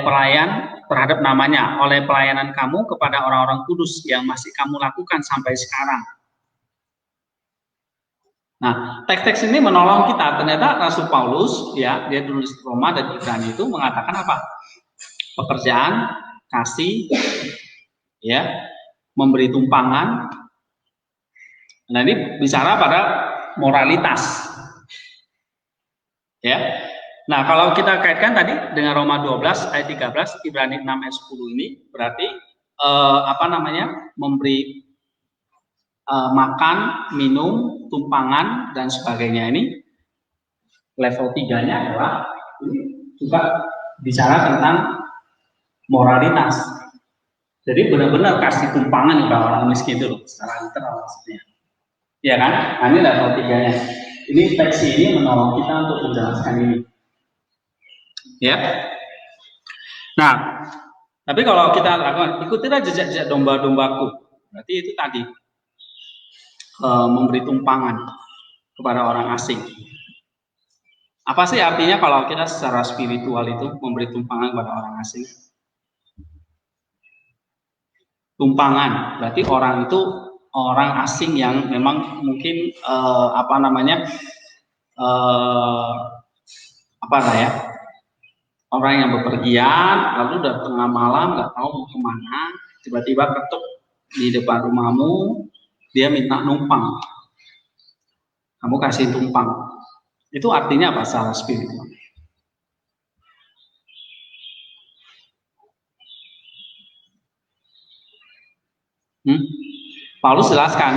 Speaker 1: terhadap namanya, oleh pelayanan kamu kepada orang-orang kudus yang masih kamu lakukan sampai sekarang. Nah, teks-teks ini menolong kita. Ternyata Rasul Paulus, ya, dia tulis Roma dan Ibrani itu mengatakan apa? Pekerjaan, kasih, ya, memberi tumpangan. Nah, ini bicara pada moralitas. Ya. Nah, kalau kita kaitkan tadi dengan Roma 12 ayat 13, Ibrani 6 ayat 10 ini berarti memberi makan, minum, tumpangan dan sebagainya ini level 3-nya adalah juga bicara tentang moralitas. Jadi benar-benar kasih tumpangan kepada orang miskin itu loh, secara literal maksudnya. Ya kan? Nah, ini level 3-nya. Ini teks ini menolong kita untuk menjelaskan ini. Ya. Nah, tapi kalau kita lakukan, ikutilah jejak-jejak domba-dombaku. Berarti itu tadi memberi tumpangan kepada orang asing. Apa sih artinya kalau kita secara spiritual itu memberi tumpangan kepada orang asing? Tumpangan, berarti orang itu orang asing yang memang mungkin orang yang bepergian, lalu udah tengah malam nggak tahu mau kemana, tiba-tiba ketuk di depan rumahmu, dia minta numpang. Kamu kasih tumpang. Itu artinya apa secara spiritual? Paulus jelaskan,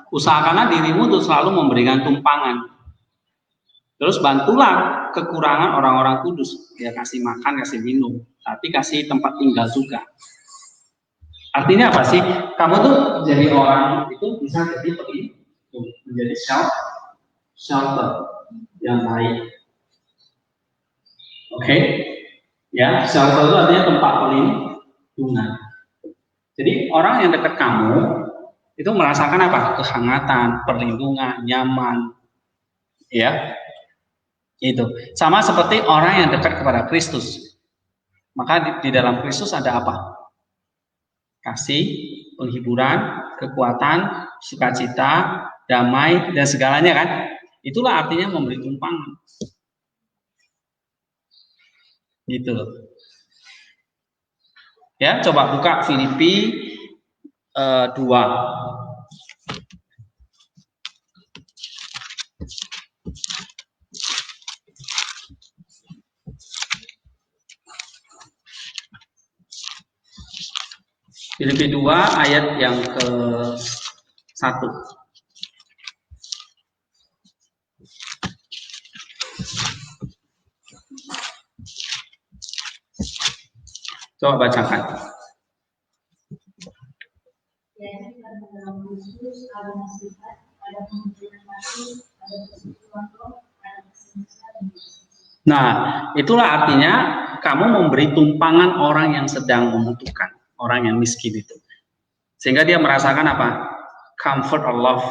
Speaker 1: usahakanlah dirimu untuk selalu memberikan tumpangan. Terus bantulah kekurangan orang-orang kudus. Ya kasih makan, kasih minum, tapi kasih tempat tinggal juga. Artinya apa sih? Kamu tuh jadi orang itu bisa jadi pelindung, menjadi shelter yang baik. Oke? Ya, shelter itu artinya tempat perlindungan. Jadi orang yang dekat kamu itu merasakan apa? Kehangatan, perlindungan, nyaman. Ya. Itu. Sama seperti orang yang dekat kepada Kristus. Maka di dalam Kristus ada apa? Kasih, penghiburan, kekuatan, sukacita, damai, dan segalanya kan? Itulah artinya memberi tumpangan. Gitu. Ya, coba buka Filipi 2. Filipi 2 ayat yang ke-1. Coba bacakan.
Speaker 2: Jadi karena dalam Kristus ada nasihat, ada penghubungan kasih, ada persekutuan roh, ada keselamatan.
Speaker 1: Nah, itulah artinya kamu memberi tumpangan orang yang sedang membutuhkan, orang yang miskin itu. Sehingga dia merasakan apa? Comfort of love.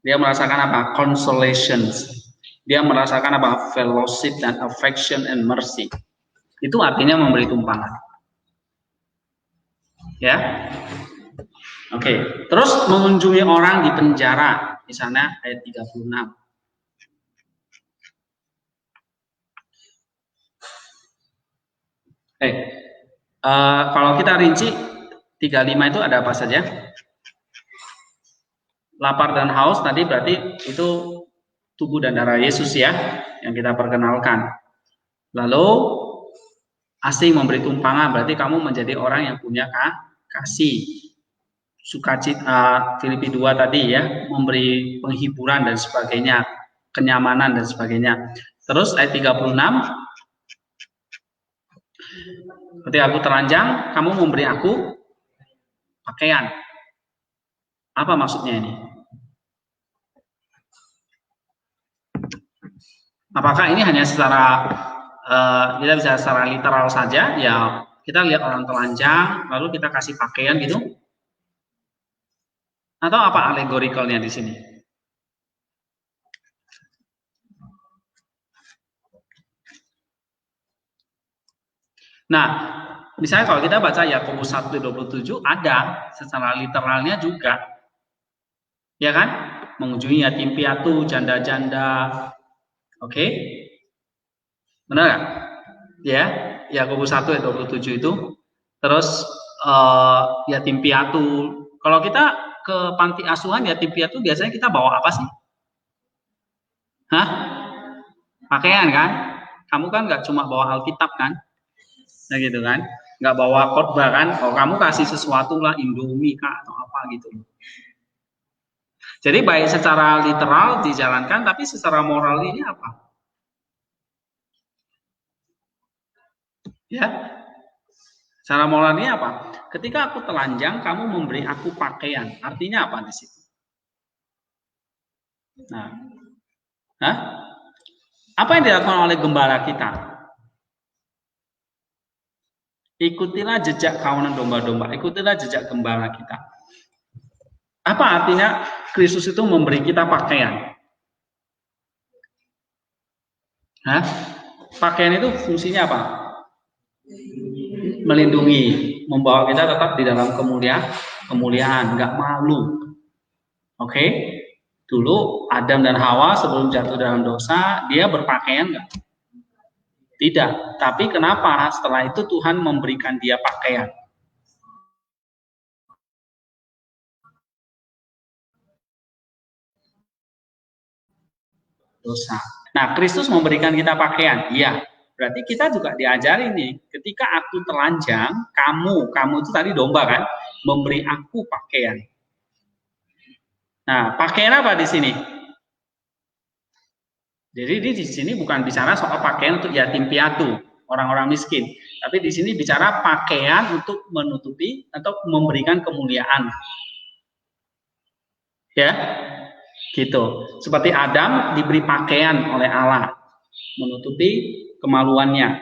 Speaker 1: Dia merasakan apa? Consolations. Dia merasakan apa? Fellowship dan affection and mercy. Itu artinya memberi tumpangan. Ya. Oke. Terus mengunjungi orang di penjara. Di sana ayat 36. Kalau kita rinci 35 itu ada apa saja? Lapar dan haus tadi berarti itu tubuh dan darah Yesus ya yang kita perkenalkan. Lalu asing memberi tumpangan berarti kamu menjadi orang yang punya kasih. Sukacita Filipi 2 tadi ya, memberi penghiburan dan sebagainya, kenyamanan dan sebagainya. Terus ayat 36, ketika aku telanjang, kamu memberi aku pakaian. Apa maksudnya ini? Apakah ini hanya secara kita bisa secara literal saja? Ya, kita lihat orang telanjang, lalu kita kasih pakaian gitu? Atau apa alegorikalnya di sini? Nah, misalnya kalau kita baca Yakobus 1:27 ada secara literalnya juga. Ya kan? Mengunjungi yatim piatu, janda-janda. Oke? Benar nggak? Ya, Yakobus 1:27 itu. Terus yatim piatu. Kalau kita ke panti asuhan yatim piatu biasanya kita bawa apa sih? Hah? Pakaian kan? Kamu kan nggak cuma bawa Alkitab kan? Nah gitu kan? Nggak bawa khotbah kan? Kalau kamu kasih sesuatu lah, Indomie kah atau apa gitu. Jadi baik secara literal dijalankan, tapi secara moral ini apa? Ya, secara moral ini apa? Ketika aku telanjang, kamu memberi aku pakaian. Artinya apa di situ? Nah, apa yang dilakukan oleh gembala kita? Ikutilah jejak kawanan domba-domba. Ikutilah jejak gembala kita. Apa artinya Kristus itu memberi kita pakaian? Pakaian itu fungsinya apa? Melindungi, membawa kita tetap di dalam kemuliaan, nggak malu. Oke? Dulu Adam dan Hawa sebelum jatuh dalam dosa, dia berpakaian nggak? Tidak. Tapi kenapa setelah itu Tuhan memberikan dia pakaian? dosa. Nah, Kristus memberikan kita pakaian. Iya, berarti kita juga diajari nih. Ketika aku telanjang, kamu itu tadi domba kan, memberi aku pakaian. Nah, pakaian apa di sini? Jadi di sini bukan bicara soal pakaian untuk yatim piatu, orang-orang miskin. Tapi di sini bicara pakaian untuk menutupi atau memberikan kemuliaan. Ya, gitu. Seperti Adam diberi pakaian oleh Allah, menutupi kemaluannya,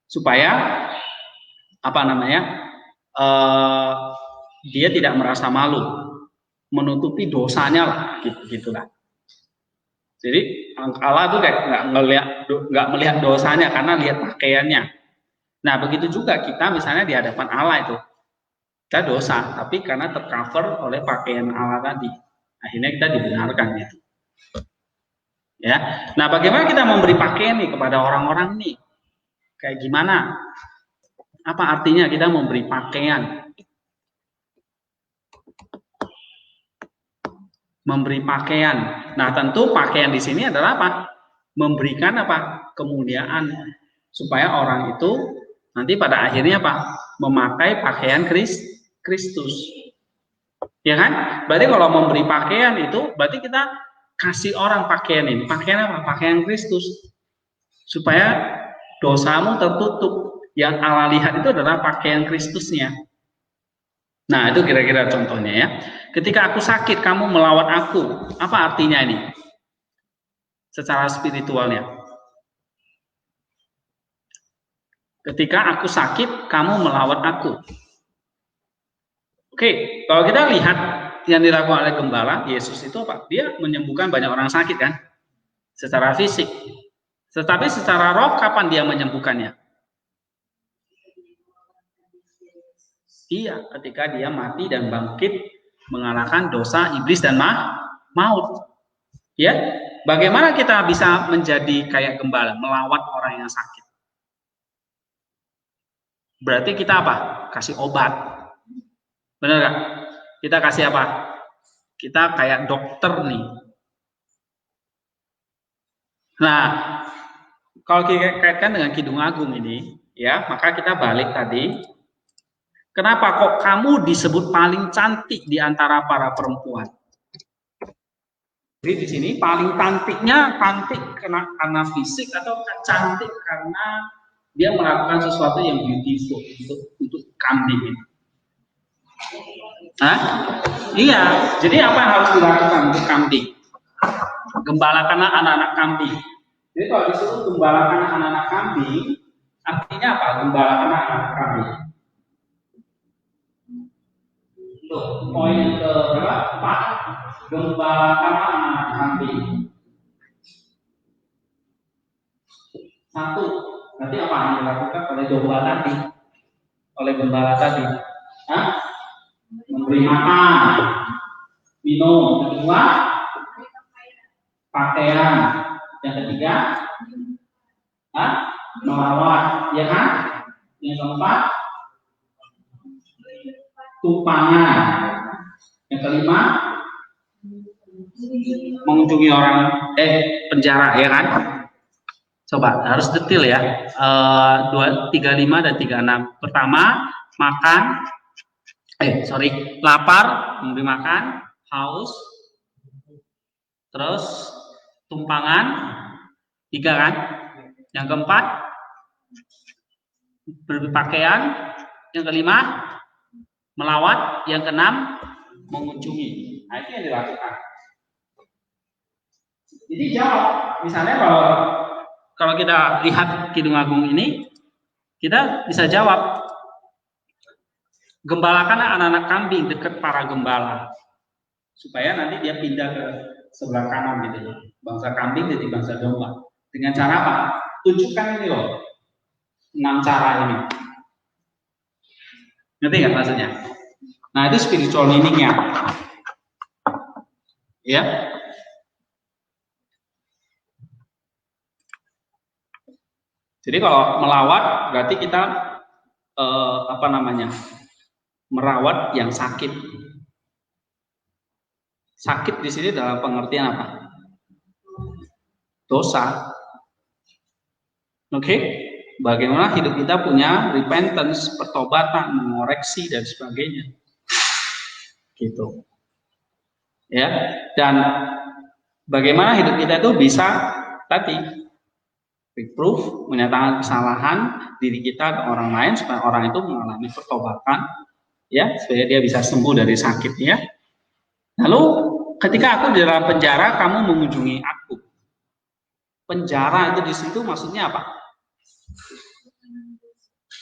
Speaker 1: supaya apa namanya? Dia tidak merasa malu, menutupi dosanya lah, gitulah. Jadi Allah tuh kayak nggak melihat dosanya karena lihat pakaiannya. Nah, begitu juga kita misalnya di hadapan Allah itu kita dosa, tapi karena tercover oleh pakaian Allah tadi, akhirnya kita dibenarkan gitu. Ya. Nah, bagaimana kita memberi pakaian nih kepada orang-orang nih? Kayak gimana? Apa artinya kita memberi pakaian? Memberi pakaian. Nah, tentu pakaian di sini adalah apa? Memberikan apa? Kemuliaan, supaya orang itu nanti pada akhirnya apa? Memakai pakaian Kristus. Ya kan? Berarti kalau memberi pakaian itu berarti kita kasih orang pakaian ini. Pakaian apa? Pakaian Kristus. Supaya dosamu tertutup. Yang Allah lihat itu adalah pakaian Kristusnya. Nah, itu kira-kira contohnya ya. Ketika aku sakit, kamu melawat aku. Apa artinya ini? Secara spiritualnya. Ketika aku sakit, kamu melawat aku. Oke, kalau kita lihat yang dilakukan oleh gembala, Yesus itu apa? Dia menyembuhkan banyak orang sakit kan? Secara fisik. Tetapi secara roh, kapan dia menyembuhkannya? Iya, ketika dia mati dan bangkit mengalahkan dosa, iblis dan maut. Ya, bagaimana kita bisa menjadi kayak gembala, melawat orang yang sakit? Berarti kita apa? Kasih obat. Benar nggak? Kita kasih apa? Kita kayak dokter nih. Nah, kalau kita kaitkan dengan Kidung Agung ini, ya, maka kita balik tadi. Kenapa kok kamu disebut paling cantik di antara para perempuan? Jadi di sini paling cantiknya cantik karena fisik atau cantik karena dia melakukan sesuatu yang beautiful untuk kambing ini. Hah? Iya. Jadi apa yang harus dilakukan untuk kambing? Gembalakanlah anak-anak kambing. Jadi kalau disuruh gembalakan anak-anak kambing, artinya apa? Gembalakan anak-anak kambing. Tuh, poin ke berapa? Gembalakan anak kambing. Satu, berarti apa yang dilakukan oleh domba tadi? Oleh gembala tadi? Hah? Memberi makan, minum. Kedua, pakaian. Yang ketiga, melawat, ya kan? Yang keempat, tumpangan. Yang kelima, mengunjungi orang penjara, ya kan? Coba harus detail ya. 35 dan 36. Pertama, makan. Lapar, memberi makan, haus, terus tumpangan, 3 kan? Yang keempat, berpakaian. Yang kelima, melawat. Yang keenam, mengunjungi. Nah, itu yang dilakukan. Jadi jawab, misalnya kalau kita lihat Kidung Agung ini, kita bisa jawab, gembalakanlah anak-anak kambing dekat para gembala, supaya nanti dia pindah ke sebelah kanan gitu ya, bangsa kambing jadi bangsa domba. Dengan cara apa? Tunjukkan ini loh, 6 cara ini. Ngerti nggak maksudnya? Nah, itu spiritual meaning-nya. Ya. Jadi kalau melawat berarti kita merawat yang sakit. Sakit di sini dalam pengertian apa? dosa. Oke? Bagaimana hidup kita punya repentance, pertobatan, mengoreksi dan sebagainya. Gitu. Ya, dan bagaimana hidup kita itu bisa tadi reproof, menyatakan kesalahan diri kita ke orang lain supaya orang itu mengalami pertobatan, ya, supaya dia bisa sembuh dari sakitnya. Lalu ketika aku di dalam penjara, kamu mengunjungi aku. Penjara itu di situ maksudnya apa?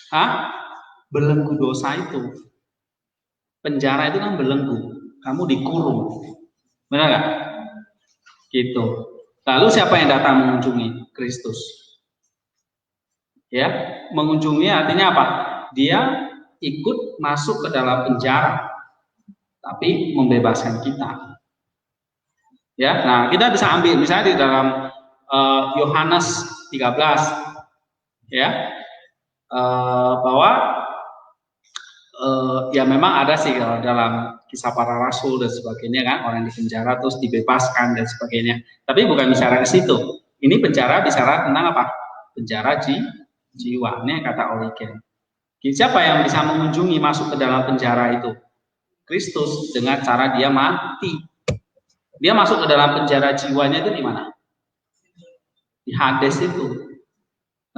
Speaker 1: Hah? Belenggu dosa itu. Penjara itu kan belenggu, kamu dikurung, benar nggak? Gitu. Lalu siapa yang datang mengunjungi? Kristus. Ya, mengunjungi artinya apa? Dia ikut masuk ke dalam penjara, tapi membebaskan kita. Ya, nah kita bisa ambil misalnya di dalam Yohanes 13, ya, bahwa ya memang ada sih kalau dalam kisah para rasul dan sebagainya kan, orang di penjara terus dibebaskan dan sebagainya. Tapi bukan bicara ke situ. Ini penjara bicara tentang apa? Penjara jiwa. Ini kata Origen. Siapa yang bisa mengunjungi masuk ke dalam penjara itu? Kristus dengan cara dia mati. Dia masuk ke dalam penjara jiwanya itu di mana? Di Hades itu.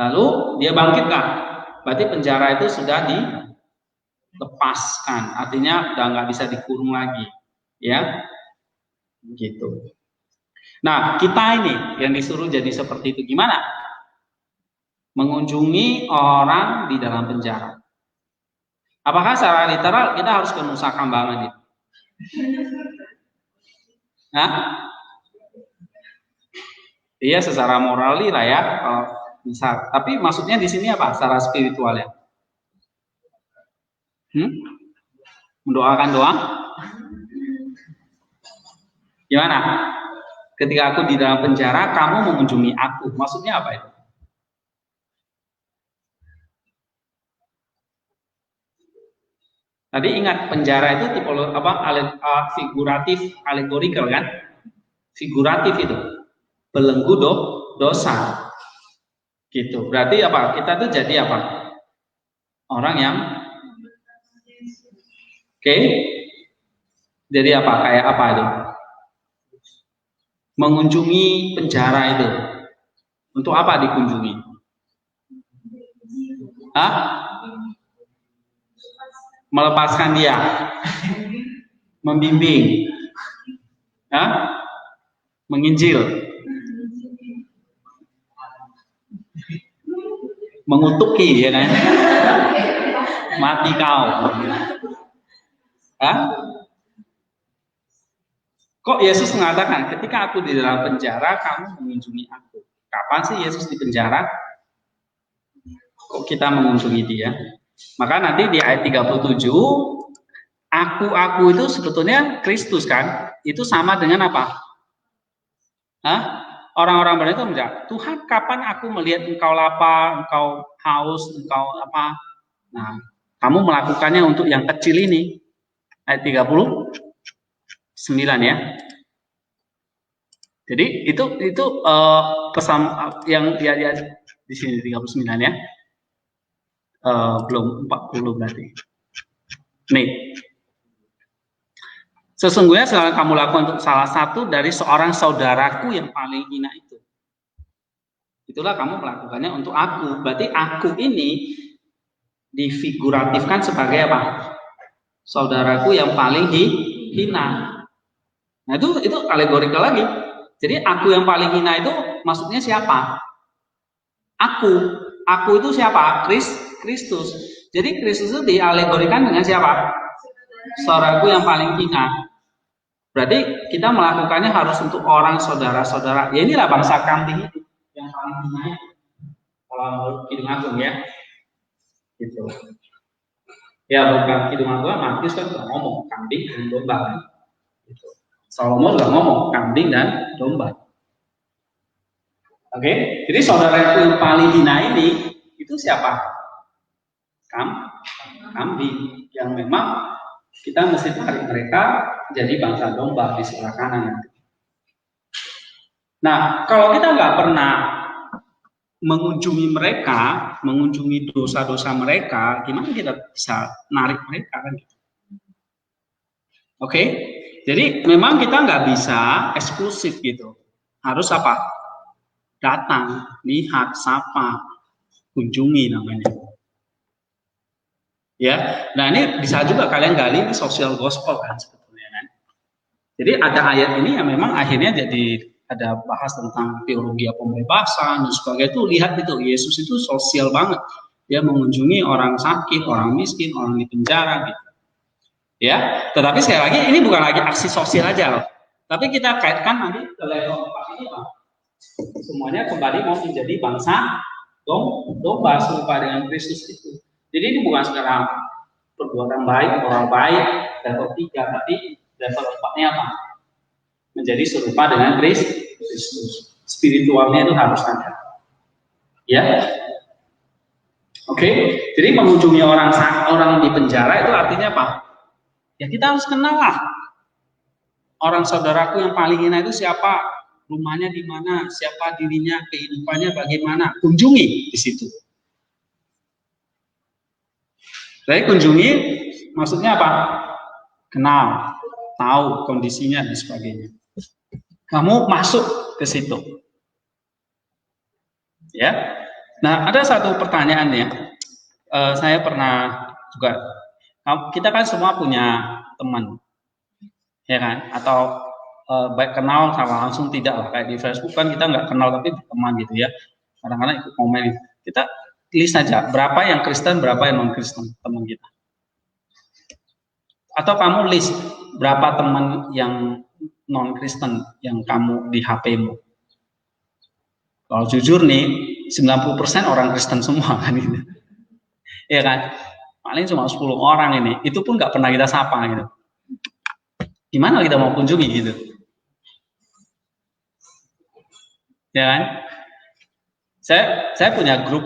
Speaker 1: Lalu dia bangkitlah. Berarti penjara itu sudah dilepaskan, artinya udah nggak bisa dikurung lagi, ya, gitu. Nah, kita ini yang disuruh jadi seperti itu gimana? Mengunjungi orang di dalam penjara. Apakah secara literal kita harus ke Nusa Kambangan itu? Hah? Iya, secara morali lah ya, kalau bisa. Tapi maksudnya di sini apa? Secara spiritual ya? Mendoakan doang? Gimana? Ketika aku di dalam penjara, kamu mengunjungi aku. Maksudnya apa itu? Tadi ingat penjara itu tipologi apa? Figuratif, alegorikal kan? Figuratif itu. Belenggu dosa. Gitu. Berarti apa? Kita tuh jadi apa? Orang yang oke. Jadi apa? Kayak apa itu? Mengunjungi penjara itu. Untuk apa dikunjungi? Hah? Melepaskan dia. Membimbing. Hah? Menginjil. Mengutuki, ya kan? Mati kau. Hah? Kok Yesus mengatakan ketika aku di dalam penjara kamu mengunjungi aku? Kapan sih Yesus di penjara? Kok kita mengunjungi dia? Maka nanti di ayat 37 aku itu sebetulnya Kristus kan? Itu sama dengan apa? Hah? Orang-orang benar itu menjawab, Tuhan kapan aku melihat engkau lapar, engkau haus, engkau apa? Nah, kamu melakukannya untuk yang kecil ini. Ayat 39 ya. Jadi itu pesan yang dia di sini 39 ya. Belum 40 berarti. Nih. Sesungguhnya segala kamu lakukan untuk salah satu dari seorang saudaraku yang paling hina itu. Itulah kamu melakukannya untuk aku. Berarti aku ini difiguratifkan sebagai apa? Saudaraku yang paling hina. Nah itu alegorikal lagi. Jadi aku yang paling hina itu maksudnya siapa? Aku itu siapa? Kristus. Jadi Kristus itu dialegorikan dengan siapa? Saudaraku yang paling hina. Berarti kita melakukannya harus untuk orang saudara-saudara. Ya inilah bangsa kambing itu yang paling hina. Kalau menurut Kidung Agung ya. Gitu. Ya bukan Kidung Agung, Matius kan sudah ngomong kambing dan domba. Gitu. Salomo sudah ngomong kambing dan domba. Oke, jadi saudara yang paling hina ini itu siapa? Kambing yang memang kita mesti tarik mereka jadi bangsa domba di sebelah kanan. Nah, kalau kita nggak pernah mengunjungi mereka, mengunjungi dosa-dosa mereka, gimana kita bisa narik mereka kan? Oke, jadi memang kita nggak bisa eksklusif gitu. Harus apa? Datang, lihat, sapa, kunjungi namanya. Ya, nah ini bisa juga kalian gali di social gospel kan sebetulnya kan. Jadi ada ayat ini yang memang akhirnya jadi ada bahas tentang teologi pembebasan dan sebagainya. Itu lihat itu Yesus itu sosial banget. Dia mengunjungi orang sakit, orang miskin, orang di penjara gitu. Ya, tetapi sekali lagi ini bukan lagi aksi sosial aja loh. Tapi kita kaitkan nanti ke level 4 ini Pak. Semuanya kembali mau menjadi bangsa domba serupa dengan Kristus itu. Jadi ini bukan sekarang perbuatan baik, orang baik, level 3, tapi level 4-nya apa? Menjadi serupa dengan Kristus. Spiritualnya itu harus ada. Ya. Oke. Jadi mengunjungi orang di penjara itu artinya apa? Ya kita harus kenal lah. Orang saudaraku yang paling hina itu siapa? Rumahnya di mana? Siapa dirinya? Kehidupannya bagaimana? Kunjungi di situ. Jadi kunjungi maksudnya apa? Kenal, tahu kondisinya dan sebagainya. Kamu masuk ke situ. Ya. Nah, ada satu pertanyaan ya. Saya pernah juga, kita kan semua punya teman, ya kan? Atau baik kenal sama langsung tidak lah. Kayak di Facebook kan kita nggak kenal tapi berteman gitu ya. Kadang-kadang ikut komen. Kita list saja berapa yang Kristen, berapa yang non Kristen teman kita. Atau kamu list berapa teman yang non Kristen yang kamu di HP-mu. Kalau jujur nih, 90% orang Kristen semua kan gitu. Iya kan? Paling cuma 10 orang ini. Itu pun nggak pernah kita sapa gitu. Gimana kita mau kunjungi gitu? Ya kan? Saya punya grup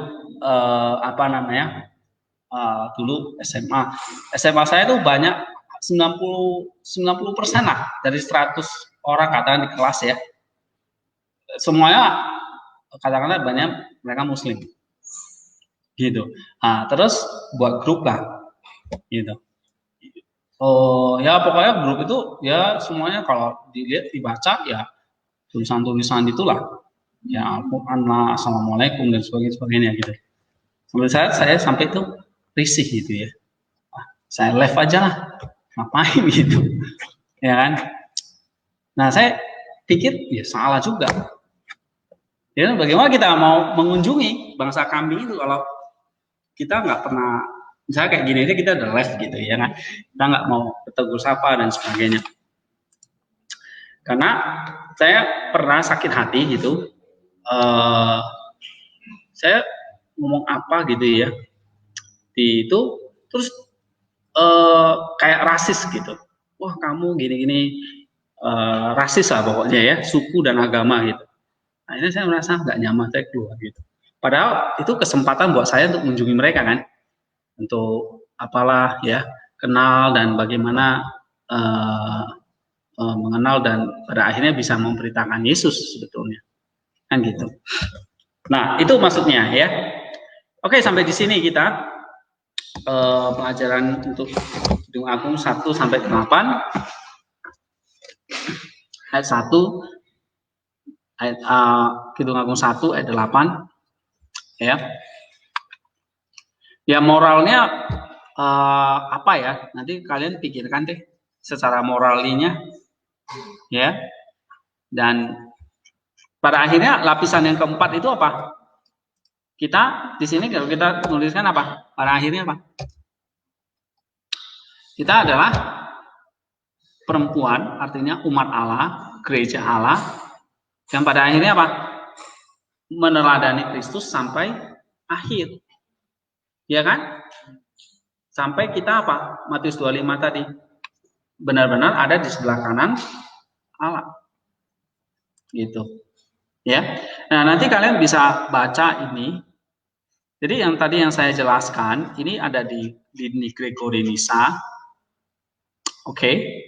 Speaker 1: dulu SMA. SMA saya tuh banyak 90% lah dari 100 orang katakan di kelas ya. Semuanya katakanlah banyak mereka Muslim. Gitu. Nah, terus buat grup lah. Gitu. Oh, ya pokoknya grup itu ya semuanya kalau dilihat dibaca ya tulisan-tulisan itulah. Ya Al-Qur'an lah, Assalamualaikum dan sebagainya gitu. Sampai saya sampai itu risih gitu ya. Saya live aja lah. Ngapain gitu. Ya kan? Nah, saya pikir ya salah juga. Ya, bagaimana kita mau mengunjungi bangsa kambing itu kalau kita nggak pernah, misalnya kayak gini aja kita udah live gitu ya kan, kita nggak mau bertegur sapa dan sebagainya. Karena saya pernah sakit hati gitu, saya ngomong apa gitu ya, itu terus kayak rasis gitu, wah kamu gini-gini, rasis lah pokoknya ya, suku dan agama gitu. Akhirnya saya merasa nggak nyaman, saya keluar gitu. Padahal itu kesempatan buat saya untuk mengunjungi mereka kan, untuk apalah ya, kenal dan bagaimana mengenal dan pada akhirnya bisa memberitakan Yesus sebetulnya kan gitu. Nah itu maksudnya ya. Oke, sampai di sini kita pelajaran untuk Kidung Agung 1 sampai 8 ayat 1 ayat Kidung Agung 1 ayat 8 ya. Ya moralnya apa ya? Nanti kalian pikirkan deh secara moralnya ya. Dan pada akhirnya lapisan yang keempat itu apa? Kita di sini kalau kita tuliskan apa? Pada akhirnya apa? Kita adalah perempuan, artinya umat Allah, gereja Allah, yang pada akhirnya apa? Meneladani Kristus sampai akhir. Ya kan? Sampai kita apa? Matius 25 tadi. Benar-benar ada di sebelah kanan Allah. Gitu. Ya. Nah, nanti kalian bisa baca ini. Jadi yang tadi yang saya jelaskan, ini ada di Gregory Nisa. Oke.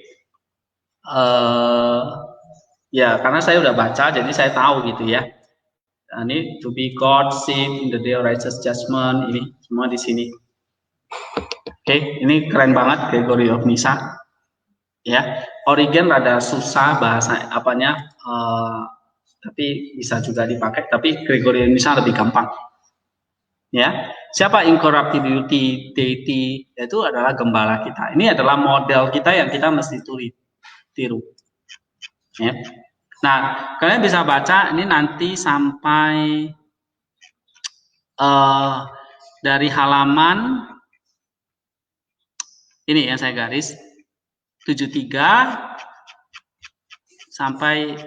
Speaker 1: Ya, karena saya udah baca, jadi saya tahu gitu ya. Nah, ini to be God, saved in the day of righteous judgment, ini semua di sini. Oke, ini keren banget Gregory of Nyssa. Ya, Origen rada susah bahasa apanya, tapi bisa juga dipakai. Tapi Gregory of Nyssa lebih gampang. Ya, siapa incorruptibility deity? Itu adalah gembala kita. Ini adalah model kita yang kita mesti tiru. Ya. Nah, kalian bisa baca ini nanti sampai dari halaman ini yang saya garis 73 sampai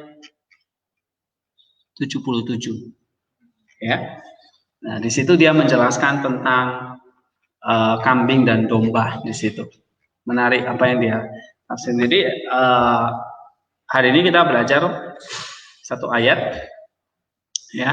Speaker 1: 77. Ya. Nah, di situ dia menjelaskan tentang kambing dan domba di situ. Menarik apa yang dia tafsir. Jadi hari ini kita belajar satu ayat, ya.